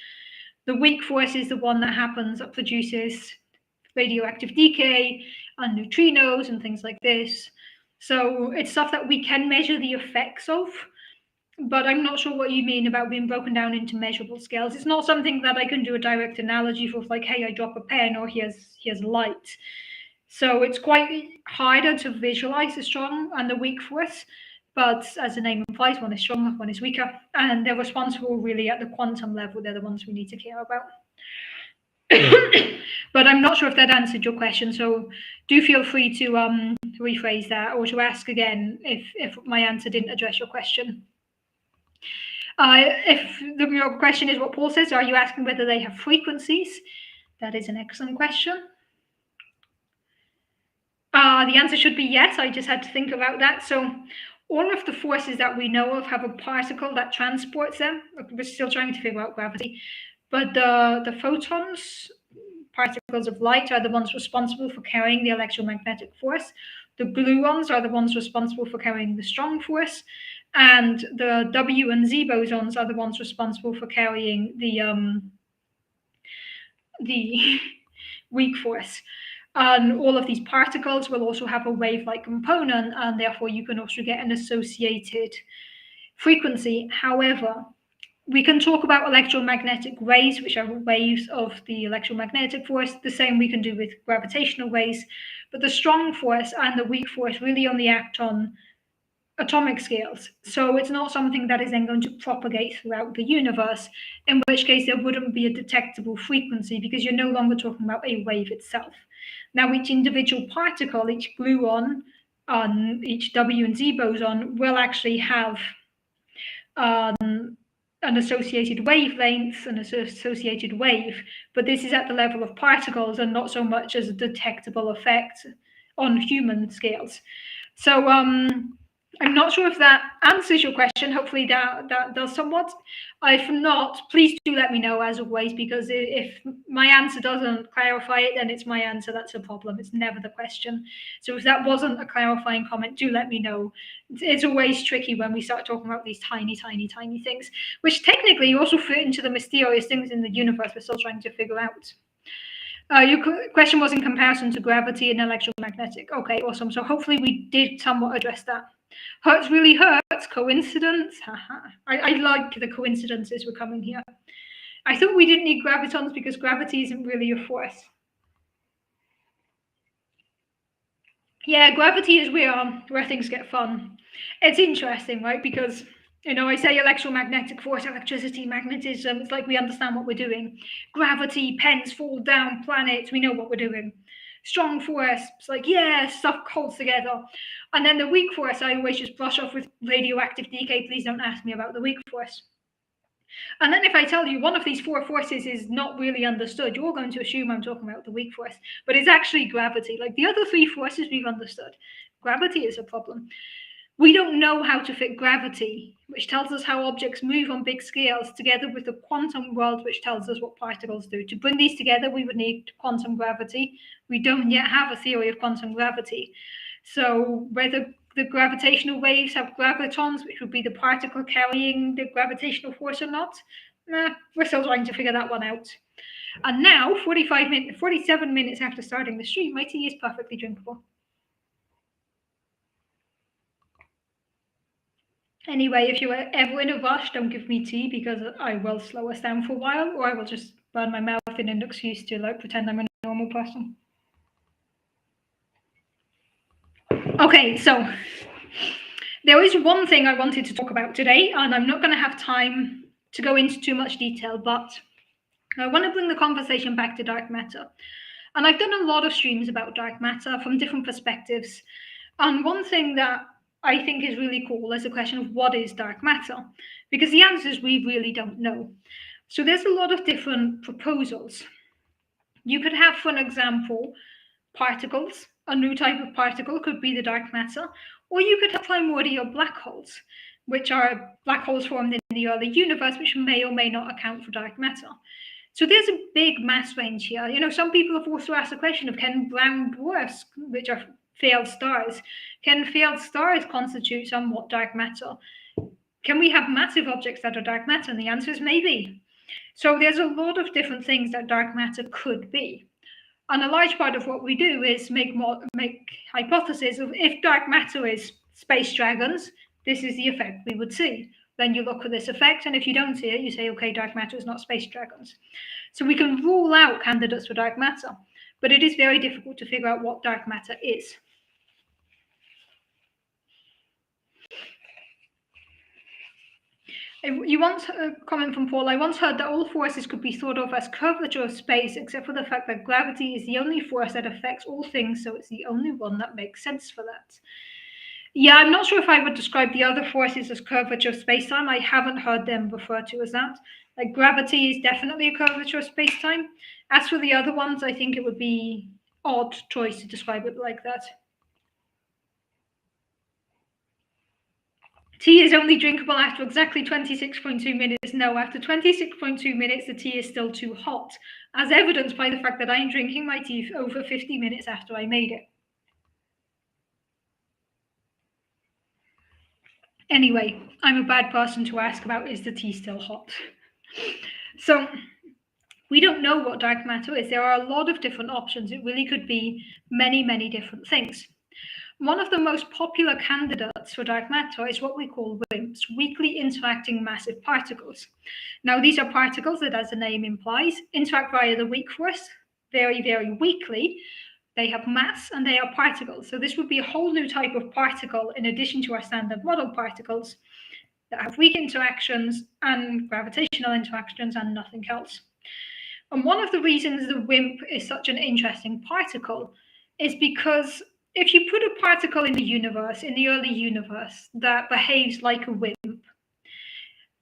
The weak force is the one that happens that produces radioactive decay and neutrinos and things like this. So it's stuff that we can measure the effects of, but I'm not sure what you mean about being broken down into measurable scales. It's not something that I can do a direct analogy for, like, hey, I drop a pen, or here's light. So it's quite harder to visualize the strong and the weak force, but as the name implies, one is stronger, one is weaker, and they're responsible really at the quantum level. They're the ones we need to care about. But I'm not sure if that answered your question, so do feel free to rephrase that or to ask again if my answer didn't address your question. If your question is what Paul says, are you asking whether they have frequencies? That is an excellent question. The answer should be yes. I just had to think about that. So all of the forces that we know of have a particle that transports them. We're still trying to figure out gravity. But the photons, particles of light, are the ones responsible for carrying the electromagnetic force. The gluons are the ones responsible for carrying the strong force. And the W and Z bosons are the ones responsible for carrying the weak force. And all of these particles will also have a wave-like component, and therefore you can also get an associated frequency. However, we can talk about electromagnetic rays, which are waves of the electromagnetic force, the same we can do with gravitational waves. But the strong force and the weak force really only act on atomic scales. So it's not something that is then going to propagate throughout the universe, in which case there wouldn't be a detectable frequency because you're no longer talking about a wave itself. Now, each individual particle, each gluon, each W and Z boson will actually have an associated wavelength, an associated wave, but this is at the level of particles and not so much as a detectable effect on human scales. So I'm not sure if that answers your question. Hopefully that does somewhat. If not, please do let me know as always, because if my answer doesn't clarify it, then it's my answer that's a problem. It's never the question. So if that wasn't a clarifying comment, do let me know. It's always tricky when we start talking about these tiny, tiny, tiny things, which technically also fit into the mysterious things in the universe we're still trying to figure out. Your question was in comparison to gravity and electromagnetic. Okay, awesome. So hopefully we did somewhat address that. Hurts really hurts. Coincidence? I like the coincidences we're coming here. I thought we didn't need gravitons because gravity isn't really a force. Yeah, gravity is where things get fun. It's interesting, right? Because I say electromagnetic force, electricity, magnetism. It's like we understand what we're doing. Gravity, pens fall down, planets. We know what we're doing. Strong force. It's like stuff holds together. And then the weak force, I always just brush off with radioactive decay. Please don't ask me about the weak force. And then if I tell you one of these four forces is not really understood, you're going to assume I'm talking about the weak force, but it's actually gravity. Like the other three forces we've understood. Gravity is a problem. We don't know how to fit gravity, which tells us how objects move on big scales, together with the quantum world, which tells us what particles do. To bring these together, we would need quantum gravity. We don't yet have a theory of quantum gravity. So whether the gravitational waves have gravitons, which would be the particle carrying the gravitational force or not, we're still trying to figure that one out. And now, 47 minutes after starting the stream, my tea is perfectly drinkable. Anyway, if you're ever in a rush, don't give me tea because I will slow us down for a while, or I will just burn my mouth in an excuse to pretend I'm a normal person. Okay, so there is one thing I wanted to talk about today, and I'm not going to have time to go into too much detail, but I want to bring the conversation back to dark matter. And I've done a lot of streams about dark matter from different perspectives. And one thing that I think is really cool is the question of what is dark matter? Because the answer is we really don't know. So there's a lot of different proposals. You could have, for an example, particles. A new type of particle could be the dark matter. Or you could have primordial black holes, which are black holes formed in the early universe, which may or may not account for dark matter. So there's a big mass range here. Some people have also asked the question of can brown dwarfs, which are failed stars, can failed stars constitute somewhat dark matter? Can we have massive objects that are dark matter? And the answer is maybe. So there's a lot of different things that dark matter could be. And a large part of what we do is make hypotheses of if dark matter is space dragons, this is the effect we would see. Then you look for this effect, and if you don't see it, you say, okay, dark matter is not space dragons. So we can rule out candidates for dark matter, but it is very difficult to figure out what dark matter is. You once a comment from Paul. I once heard that all forces could be thought of as curvature of space, except for the fact that gravity is the only force that affects all things, so it's the only one that makes sense for that. Yeah, I'm not sure if I would describe the other forces as curvature of space-time. I haven't heard them referred to as that. Like gravity is definitely a curvature of space-time. As for the other ones, I think it would be odd choice to describe it like that. Tea is only drinkable after exactly 26.2 minutes. No, after 26.2 minutes, the tea is still too hot, as evidenced by the fact that I'm drinking my tea over 50 minutes after I made it. Anyway, I'm a bad person to ask about is the tea still hot? So we don't know what dark matter is. There are a lot of different options. It really could be many, many different things. One of the most popular candidates for dark matter is what we call WIMPs, weakly interacting massive particles. Now, these are particles that, as the name implies, interact via the weak force very, very weakly. They have mass and they are particles. So this would be a whole new type of particle in addition to our standard model particles that have weak interactions and gravitational interactions and nothing else. And one of the reasons the WIMP is such an interesting particle is because if you put a particle in the universe, in the early universe, that behaves like a WIMP,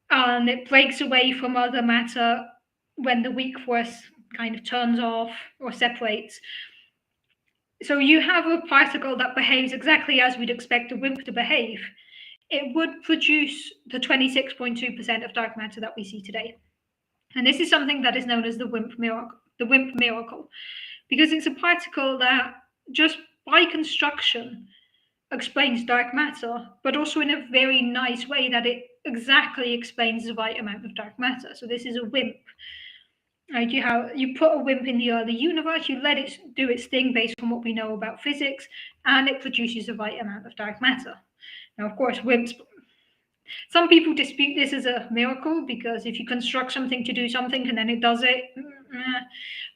and it breaks away from other matter when the weak force kind of turns off or separates. So you have a particle that behaves exactly as we'd expect a WIMP to behave. It would produce the 26.2% of dark matter that we see today. And this is something that is known as the WIMP miracle, because it's a particle that just by construction explains dark matter, but also in a very nice way that it exactly explains the right amount of dark matter. So this is a WIMP. Right, you put a WIMP in the early universe, you let it do its thing based on what we know about physics, and it produces the right amount of dark matter. Now, of course, WIMPs. Some people dispute this as a miracle because if you construct something to do something and then it does it,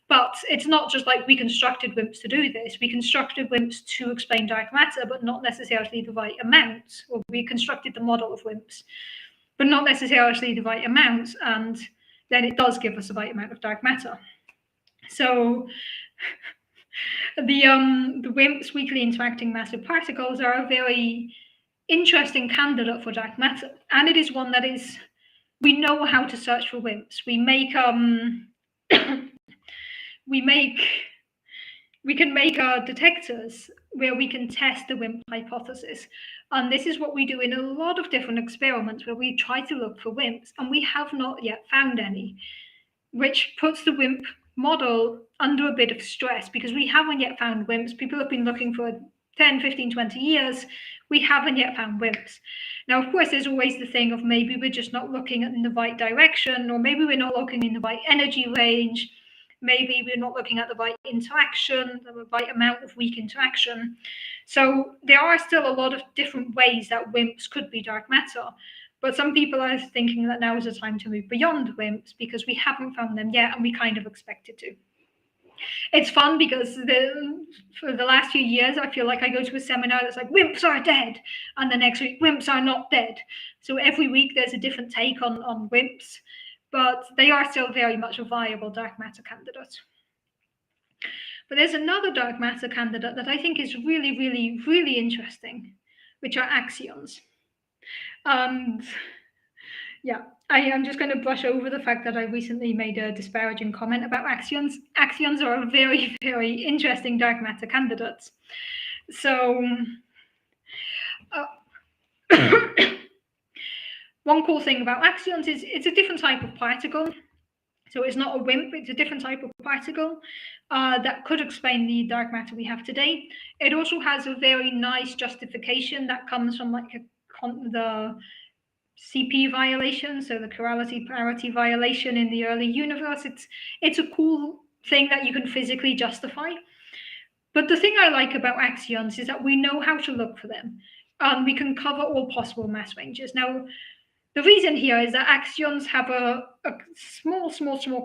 but it's not just like we constructed WIMPs to do this. We constructed WIMPs to explain dark matter, but not necessarily the right amount. Or we constructed the model of WIMPs, but not necessarily the right amount. And then it does give us the right amount of dark matter. So the WIMPs, weakly interacting massive particles, are a very interesting candidate for dark matter, and it is one that is, we know how to search for WIMPs. We can make our detectors where we can test the WIMP hypothesis. And this is what we do in a lot of different experiments where we try to look for WIMPs, and we have not yet found any, which puts the WIMP model under a bit of stress because we haven't yet found WIMPs. People have been looking for 10, 15, 20 years. We haven't yet found WIMPs. Now, of course, there's always the thing of maybe we're just not looking in the right direction, or maybe we're not looking in the right energy range. Maybe we're not looking at the right interaction, the right amount of weak interaction. So there are still a lot of different ways that WIMPs could be dark matter. But some people are thinking that now is the time to move beyond WIMPs because we haven't found them yet and we kind of expected to. It's fun because for the last few years, I feel like I go to a seminar that's like, WIMPs are dead. And the next week, WIMPs are not dead. So every week there's a different take on WIMPs, but they are still very much a viable dark matter candidate. But there's another dark matter candidate that I think is really, really, really interesting, which are axions. And yeah, I am just going to brush over the fact that I recently made a disparaging comment about axions. Axions are a very, very interesting dark matter candidate. So one cool thing about axions is it's a different type of particle. So it's not a WIMP, it's a different type of particle that could explain the dark matter we have today. It also has a very nice justification that comes from like the CP violation, so the chirality parity violation in the early universe. It's a cool thing that you can physically justify. But the thing I like about axions is that we know how to look for them. We can cover all possible mass ranges. Now, the reason here is that axions have a small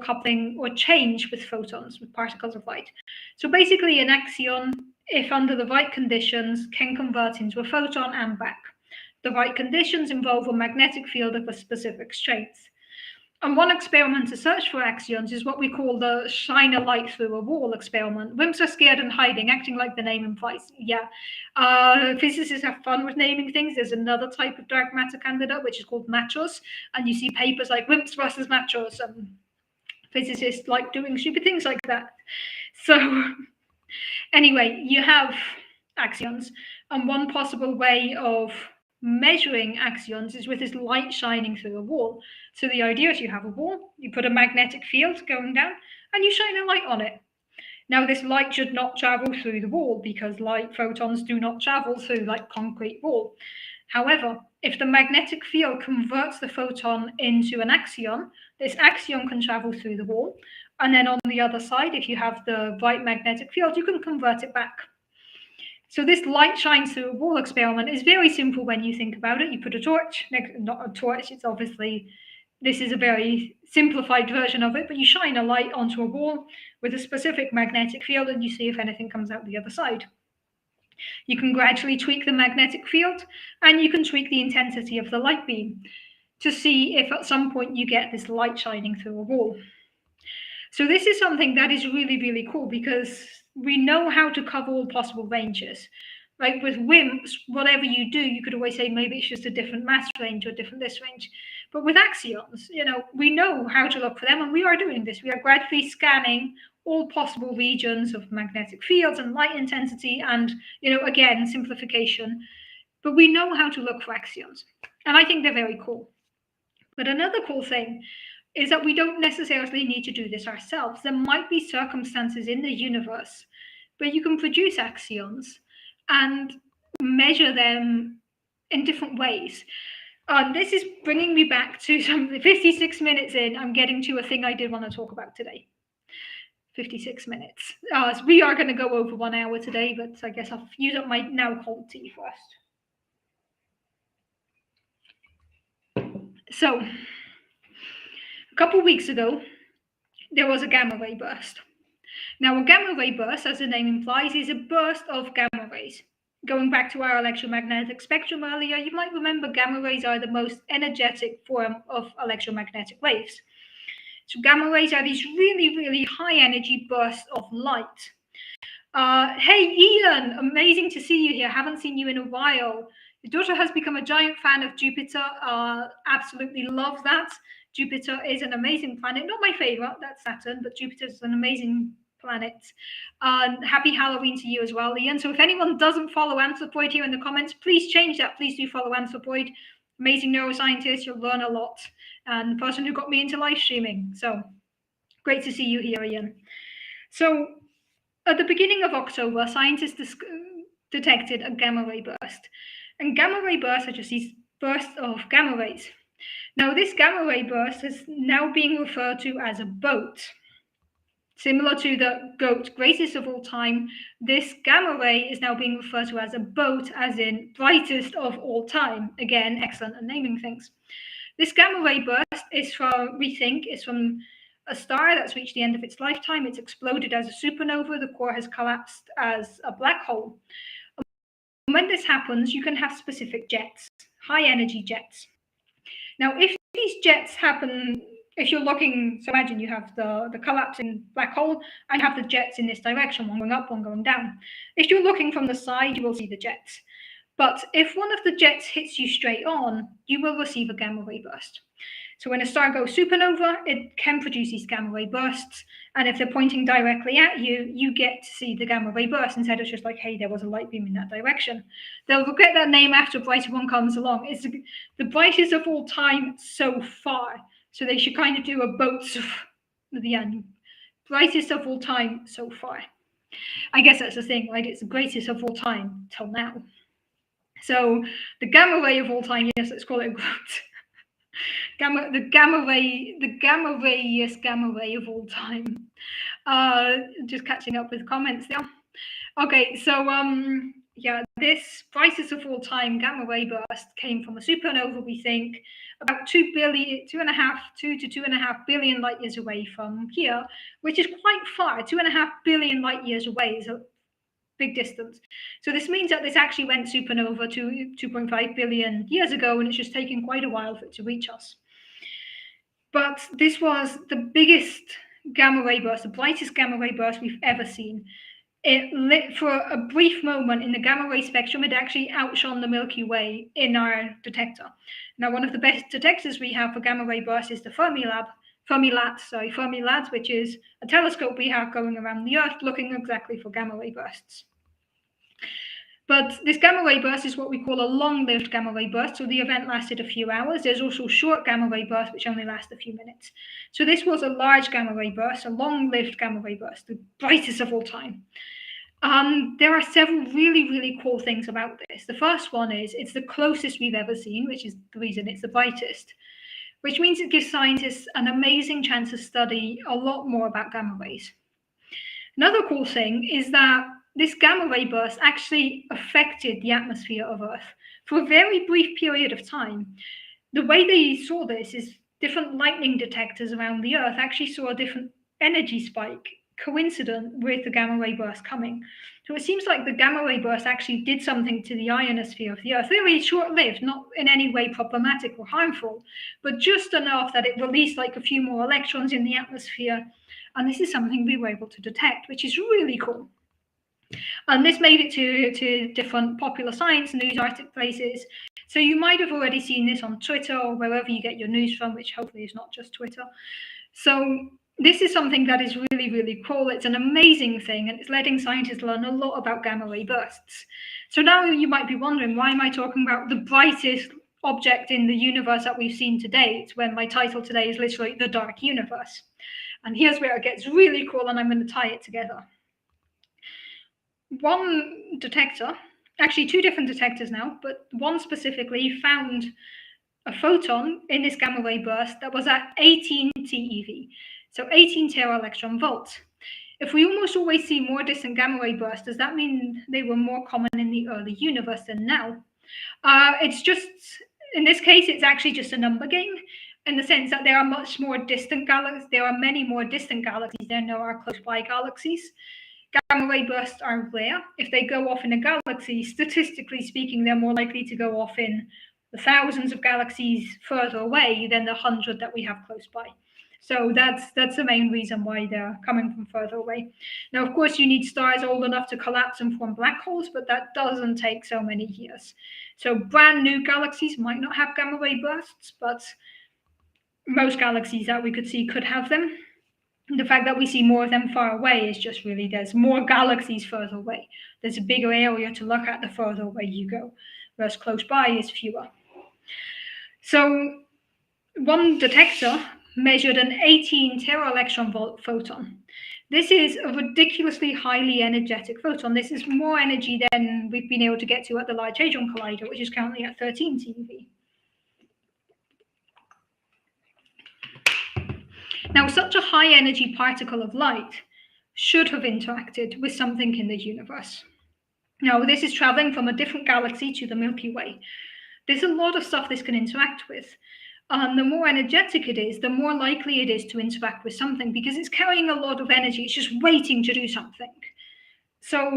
coupling or change with photons, with particles of light. So basically an axion, if under the right conditions, can convert into a photon and back. The right conditions involve a magnetic field of a specific strength. And one experiment to search for axions is what we call the shine a light through a wall experiment. WIMPs are scared and hiding, acting like the name implies. Yeah. Physicists have fun with naming things. There's another type of dark matter candidate, which is called machos. And you see papers like WIMPs versus machos. And physicists like doing stupid things like that. So anyway, you have axions. And one possible way of measuring axions is with this light shining through a wall. So the idea is you have a wall, you put a magnetic field going down, and you shine a light on it. Now, this light should not travel through the wall because light photons do not travel through like concrete wall. However, if the magnetic field converts the photon into an axion, this axion can travel through the wall. And then on the other side, if you have the right magnetic field, you can convert it back. So this light shines through a wall experiment is very simple when you think about it. You put a torch, not a torch, it's obviously, this is a very simplified version of it, but you shine a light onto a wall with a specific magnetic field and you see if anything comes out the other side. You can gradually tweak the magnetic field and you can tweak the intensity of the light beam to see if at some point you get this light shining through a wall. So this is something that is really, really cool because we know how to cover all possible ranges. Like with WIMPs, whatever you do, you could always say maybe it's just a different mass range or different this range. But with axions, we know how to look for them, and we are doing this. We are gradually scanning all possible regions of magnetic fields and light intensity, and again, simplification. But we know how to look for axions, and I think they're very cool. But another cool thing is that we don't necessarily need to do this ourselves. There might be circumstances in the universe where you can produce axions and measure them in different ways. This is bringing me back to 56 minutes in. I'm getting to a thing I did want to talk about today. 56 minutes. So we are going to go over 1 hour today, but I guess I'll use up my now cold tea first. So, a couple of weeks ago, there was a gamma ray burst. Now, a gamma ray burst, as the name implies, is a burst of gamma rays. Going back to our electromagnetic spectrum earlier, you might remember gamma rays are the most energetic form of electromagnetic waves. So gamma rays are these really, really high energy bursts of light. Hey, Ian, amazing to see you here. Haven't seen you in a while. Your daughter has become a giant fan of Jupiter. Absolutely love that. Jupiter is an amazing planet. Not my favorite, that's Saturn, but Jupiter is an amazing planet. Happy Halloween to you as well, Ian. So if anyone doesn't follow Anthropoid here in the comments, please change that. Please do follow Anthropoid. Amazing neuroscientist. You'll learn a lot. And the person who got me into live streaming. So great to see you here, Ian. So at the beginning of October, scientists detected a gamma ray burst. And gamma ray bursts are just these bursts of gamma rays. Now, this gamma ray burst is now being referred to as a boat. Similar to the GOAT, greatest of all time, this gamma ray is now being referred to as a boat, as in brightest of all time. Again, excellent at naming things. This gamma ray burst is from, we think, is from a star that's reached the end of its lifetime. It's exploded as a supernova. The core has collapsed as a black hole. And when this happens, you can have specific jets, high energy jets. Now, if these jets happen, if you're looking, so imagine you have the collapsing black hole and you have the jets in this direction, one going up, one going down. If you're looking from the side, you will see the jets. But if one of the jets hits you straight on, you will receive a gamma ray burst. So when a star goes supernova, it can produce these gamma ray bursts. And if they're pointing directly at you, you get to see the gamma ray burst instead of just like, hey, there was a light beam in that direction. They'll get that name after a brighter one comes along. It's the brightest of all time so far. So they should kind of do a boats of the end. Brightest of all time so far. I guess that's the thing, right? It's the greatest of all time till now. So the gamma ray of all time, yes, let's call it a GOAT. The gamma ray of all time. Just catching up with comments there. Okay, so yeah, this brightest of all time gamma ray burst came from a supernova, we think, about 2 to 2.5 billion light years away from here, which is quite far. 2.5 billion light years away is a big distance. So this means that this actually went supernova to 2.5 billion years ago, and it's just taken quite a while for it to reach us. But this was the biggest gamma ray burst, the brightest gamma ray burst we've ever seen. It lit for a brief moment in the gamma ray spectrum. It actually outshone the Milky Way in our detector. Now, one of the best detectors we have for gamma ray bursts is the Fermilab, which is a telescope we have going around the Earth looking exactly for gamma ray bursts. But this gamma ray burst is what we call a long-lived gamma ray burst. So the event lasted a few hours. There's also short gamma ray bursts, which only last a few minutes. So this was a large gamma ray burst, a long-lived gamma ray burst, the brightest of all time. There are several really, really cool things about this. The first one is it's the closest we've ever seen, which is the reason it's the brightest, which means it gives scientists an amazing chance to study a lot more about gamma rays. Another cool thing is that this gamma ray burst actually affected the atmosphere of Earth for a very brief period of time. The way they saw this is different lightning detectors around the Earth actually saw a different energy spike coincident with the gamma ray burst coming. So it seems like the gamma ray burst actually did something to the ionosphere of the Earth, very short-lived, not in any way problematic or harmful, but just enough that it released like a few more electrons in the atmosphere. And this is something we were able to detect, which is really cool. And this made it to different popular science news places. So you might have already seen this on Twitter or wherever you get your news from, which hopefully is not just Twitter. So this is something that is really, really cool. It's an amazing thing, and it's letting scientists learn a lot about gamma ray bursts. So now you might be wondering, why am I talking about the brightest object in the universe that we've seen to date, when my title today is literally The Dark Universe? And here's where it gets really cool, and I'm going to tie it together. One detector, actually two different detectors now, but one specifically found a photon in this gamma ray burst that was at 18 TeV, so 18 tera electron volts. If we almost always see more distant gamma ray bursts, does that mean they were more common in the early universe than now? It's just, in this case, it's actually just a number game, in the sense that there are much more distant galaxies. There are many more distant galaxies than there are close by galaxies. Gamma ray bursts are rare. If they go off in a galaxy, statistically speaking, they're more likely to go off in the thousands of galaxies further away than the 100 that we have close by. So that's the main reason why they're coming from further away. Now, of course, you need stars old enough to collapse and form black holes, but that doesn't take so many years. So brand new galaxies might not have gamma ray bursts, but most galaxies that we could see could have them. The fact that we see more of them far away is just really, there's more galaxies further away. There's a bigger area to look at the further away you go, whereas close by is fewer. So one detector measured an 18 tera electron volt photon. This is a ridiculously highly energetic photon. This is more energy than we've been able to get to at the Large Hadron Collider, which is currently at 13 TeV. Now, such a high energy particle of light should have interacted with something in the universe. Now, this is traveling from a different galaxy to the Milky Way. There's a lot of stuff this can interact with. The more energetic it is, the more likely it is to interact with something, because it's carrying a lot of energy. It's just waiting to do something. So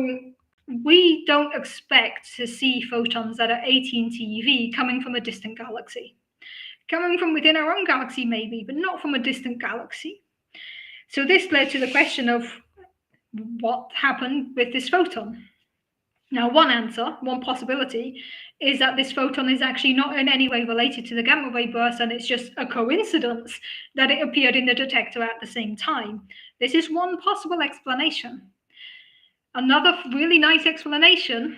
we don't expect to see photons that are 18 TeV coming from a distant galaxy. Coming from within our own galaxy, maybe, but not from a distant galaxy. So this led to the question of what happened with this photon. Now, one answer, one possibility, is that this photon is actually not in any way related to the gamma ray burst, and it's just a coincidence that it appeared in the detector at the same time. This is one possible explanation. Another really nice explanation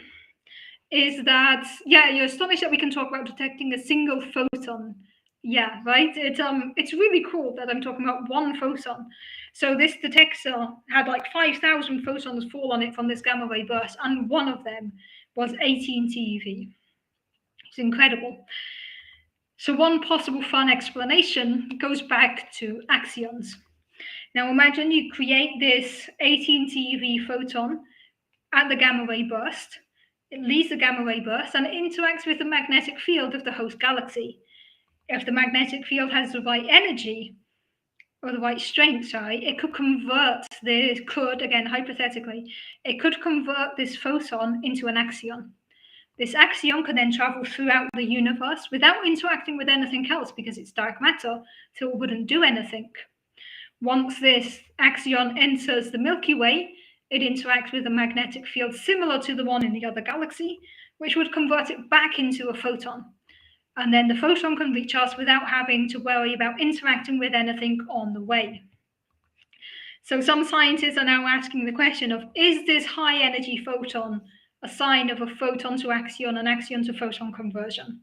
is that, yeah, you're astonished that we can talk about detecting a single photon. Yeah, right? It's really cool that I'm talking about one photon. So this detector had like 5,000 photons fall on it from this gamma ray burst, and one of them was 18 TeV. It's incredible. So one possible fun explanation goes back to axions. Now imagine you create this 18 TeV photon at the gamma ray burst. It leaves the gamma ray burst and it interacts with the magnetic field of the host galaxy. If the magnetic field has the right energy, or the right strength, it could convert this, again, hypothetically, it could convert this photon into an axion. This axion can then travel throughout the universe without interacting with anything else, because it's dark matter, so it wouldn't do anything. Once this axion enters the Milky Way, it interacts with a magnetic field similar to the one in the other galaxy, which would convert it back into a photon. And then the photon can reach us without having to worry about interacting with anything on the way. So some scientists are now asking the question of, is this high energy photon a sign of a photon to axion and axion to photon conversion?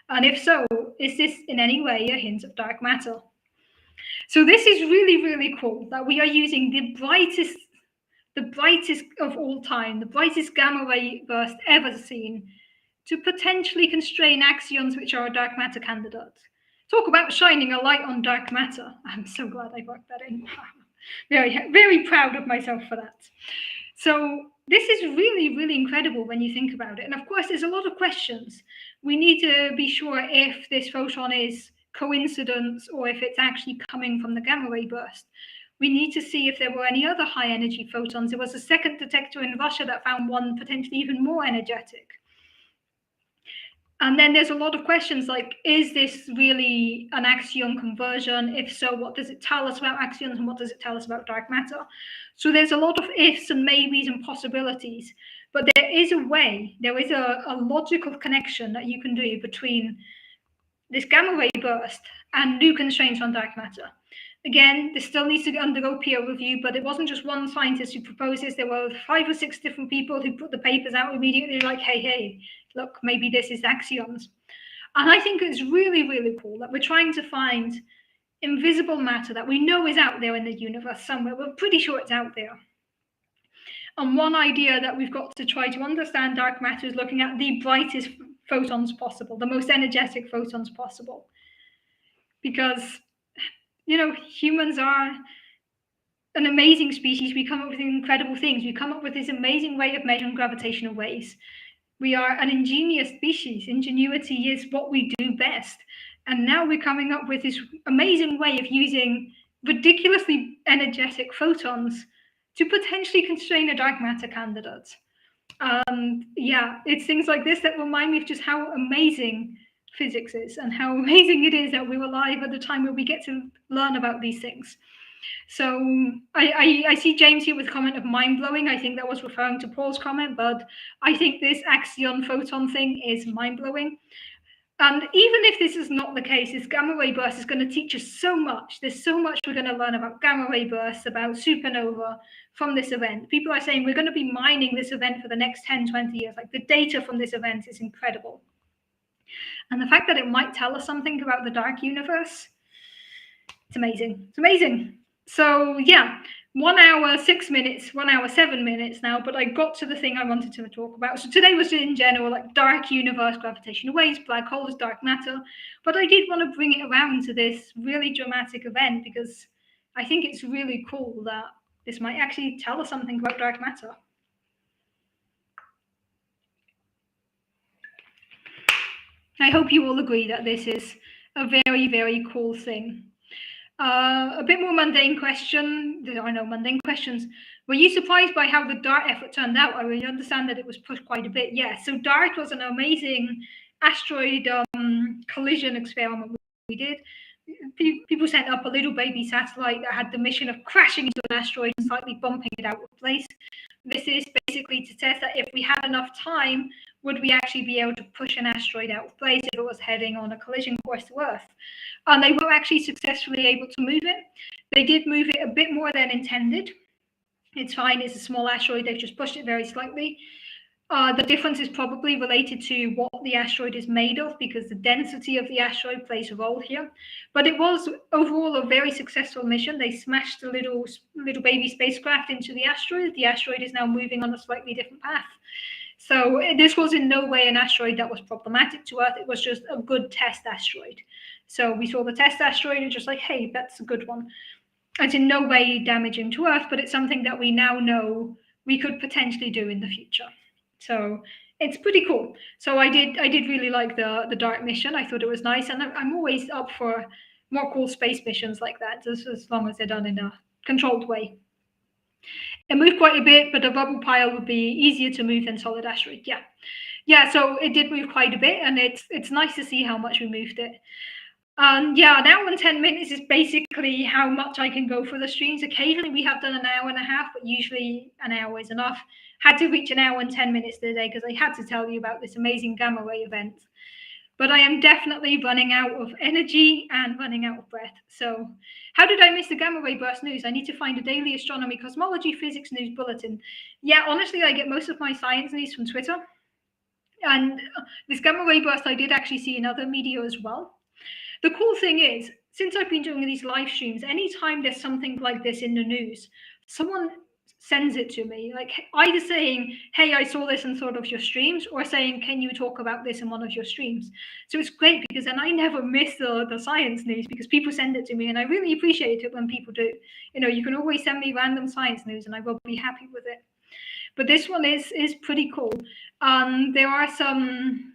And if so, is this in any way a hint of dark matter? So this is really, really cool that we are using the brightest of all time, the brightest gamma ray burst ever seen, to potentially constrain axions which are dark matter candidates. Talk about shining a light on dark matter. I'm so glad I worked that in. Very, very proud of myself for that. So this is really, really incredible when you think about it. And of course, there's a lot of questions. We need to be sure if this photon is coincidence or if it's actually coming from the gamma ray burst. We need to see if there were any other high energy photons. There was a second detector in Russia that found one potentially even more energetic. And then there's a lot of questions like, is this really an axion conversion? If so, what does it tell us about axions and what does it tell us about dark matter? So there's a lot of ifs and maybes and possibilities, but there is a way, there is a logical connection that you can do between this gamma ray burst and new constraints on dark matter. Again, this still needs to undergo peer review, but it wasn't just one scientist who proposed this. There were 5 or 6 different people who put the papers out immediately like, hey, look, maybe this is axions. And I think it's really, really cool that we're trying to find invisible matter that we know is out there in the universe somewhere. We're pretty sure it's out there. And one idea that we've got to try to understand dark matter is looking at the brightest photons possible, the most energetic photons possible. Because, you know, humans are an amazing species. We come up with incredible things. We come up with this amazing way of measuring gravitational waves. We are an ingenious species. Ingenuity is what we do best. And now we're coming up with this amazing way of using ridiculously energetic photons to potentially constrain a dark matter candidate. Yeah, it's things like this that remind me of just how amazing physics is and how amazing it is that we're alive at the time where we get to learn about these things. So I see James here with a comment of mind-blowing. I think that was referring to Paul's comment, but I think this axion photon thing is mind-blowing. And even if this is not the case, this gamma ray burst is going to teach us so much. There's so much we're going to learn about gamma ray bursts, about supernova from this event. People are saying we're going to be mining this event for the next 10, 20 years. Like, the data from this event is incredible. And the fact that it might tell us something about the dark universe, it's amazing. It's amazing. So yeah, 1 hour, 6 minutes, 1 hour, 7 minutes now, but I got to the thing I wanted to talk about. So today was in general like dark universe, gravitational waves, black holes, dark matter, but I did want to bring it around to this really dramatic event because I think it's really cool that this might actually tell us something about dark matter. I hope you all agree that this is a very, very cool thing. A bit more mundane question. I know mundane questions. Were you surprised by how the DART effort turned out? I really understand that it was pushed quite a bit. Yeah, so DART was an amazing asteroid collision experiment we did. People sent up a little baby satellite that had the mission of crashing into an asteroid and slightly bumping it out of place. This is basically to test that if we had enough time, would we actually be able to push an asteroid out of place if it was heading on a collision course to Earth? And they were actually successfully able to move it. They did move it a bit more than intended. It's fine, it's a small asteroid, they've just pushed it very slightly. The difference is probably related to what the asteroid is made of, because the density of the asteroid plays a role here. But it was overall a very successful mission. They smashed the little baby spacecraft into the asteroid. The asteroid is now moving on a slightly different path. So this was in no way an asteroid that was problematic to Earth. It was just a good test asteroid. So we saw the test asteroid and just like, hey, that's a good one. It's in no way damaging to Earth, but it's something that we now know we could potentially do in the future. So it's pretty cool. So I did really like the DART mission. I thought it was nice, and I'm always up for more cool space missions like that, just as long as they're done in a controlled way. It moved quite a bit, but a rubble pile would be easier to move than solid asteroid. Yeah. So it did move quite a bit, and it's nice to see how much we moved it. Yeah, an hour and 10 minutes is basically how much I can go for the streams. Occasionally we have done an hour and a half, but usually an hour is enough. Had to reach an hour and 10 minutes today because I had to tell you about this amazing gamma ray event. But I am definitely running out of energy and running out of breath. So how did I miss the gamma ray burst news? I need to find a daily astronomy, cosmology, physics news bulletin. Yeah, honestly, I get most of my science news from Twitter. And this gamma ray burst, I did actually see in other media as well. The cool thing is, since I've been doing these live streams, anytime there's something like this in the news, someone sends it to me, like either saying, hey, I saw this in sort of your streams, or saying, can you talk about this in one of your streams? So it's great because then I never miss the science news because people send it to me, and I really appreciate it when people do. You know, you can always send me random science news and I will be happy with it. but this one is pretty cool. There are some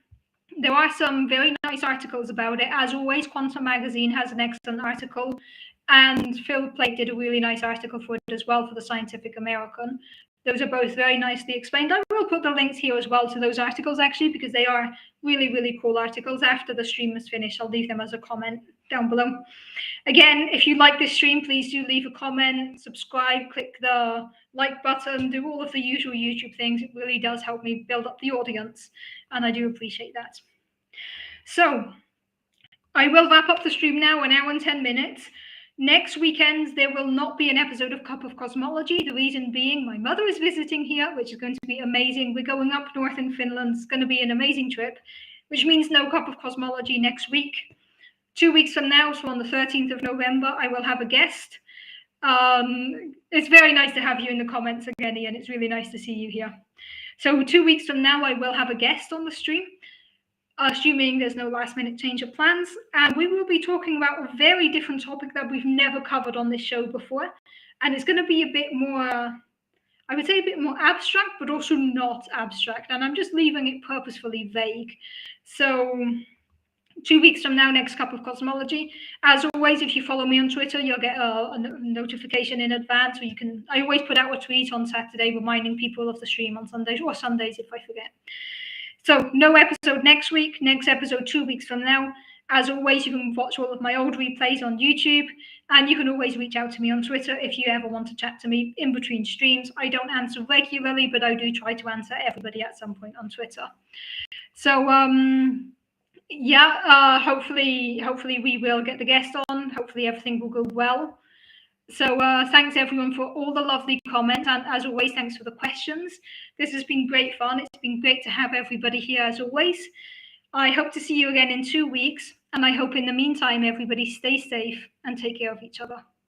very nice articles about it. As always, Quantum Magazine has an excellent article, and Phil Plait did a really nice article for it as well for the Scientific American. Those are both very nicely explained. I will put the links here as well to those articles, actually, because they are really, really cool articles. After the stream is finished, I'll leave them as a comment down below. Again, if you like this stream, please do leave a comment, subscribe, click the like button, do all of the usual YouTube things. It really does help me build up the audience, and I do appreciate that. So I will wrap up the stream now, an hour and 10 minutes. Next weekend, there will not be an episode of Cup of Cosmology. The reason being, my mother is visiting here, which is going to be amazing. We're going up north in Finland. It's going to be an amazing trip, which means no Cup of Cosmology next week. 2 weeks from now, so on the 13th of November, I will have a guest. It's very nice to have you in the comments again, Ian. It's really nice to see you here. So 2 weeks from now, I will have a guest on the stream, assuming there's no last minute change of plans. And we will be talking about a very different topic that we've never covered on this show before. And it's going to be a bit more, I would say a bit more abstract, but also not abstract. And I'm just leaving it purposefully vague. So 2 weeks from now, next Cup of Cosmology. As always, if you follow me on Twitter, you'll get a notification in advance. Or I always put out a tweet on Saturday reminding people of the stream on Sundays, or Sundays if I forget. So no episode next week. Next episode 2 weeks from now. As always, you can watch all of my old replays on YouTube, and you can always reach out to me on Twitter if you ever want to chat to me in between streams. I don't answer regularly, but I do try to answer everybody at some point on Twitter. So yeah, hopefully we will get the guest on. Hopefully everything will go well. So thanks everyone for all the lovely comments, and as always, thanks for the questions. This has been great fun. It's been great to have everybody here as always. I hope to see you again in 2 weeks, and I hope in the meantime everybody stay safe and take care of each other.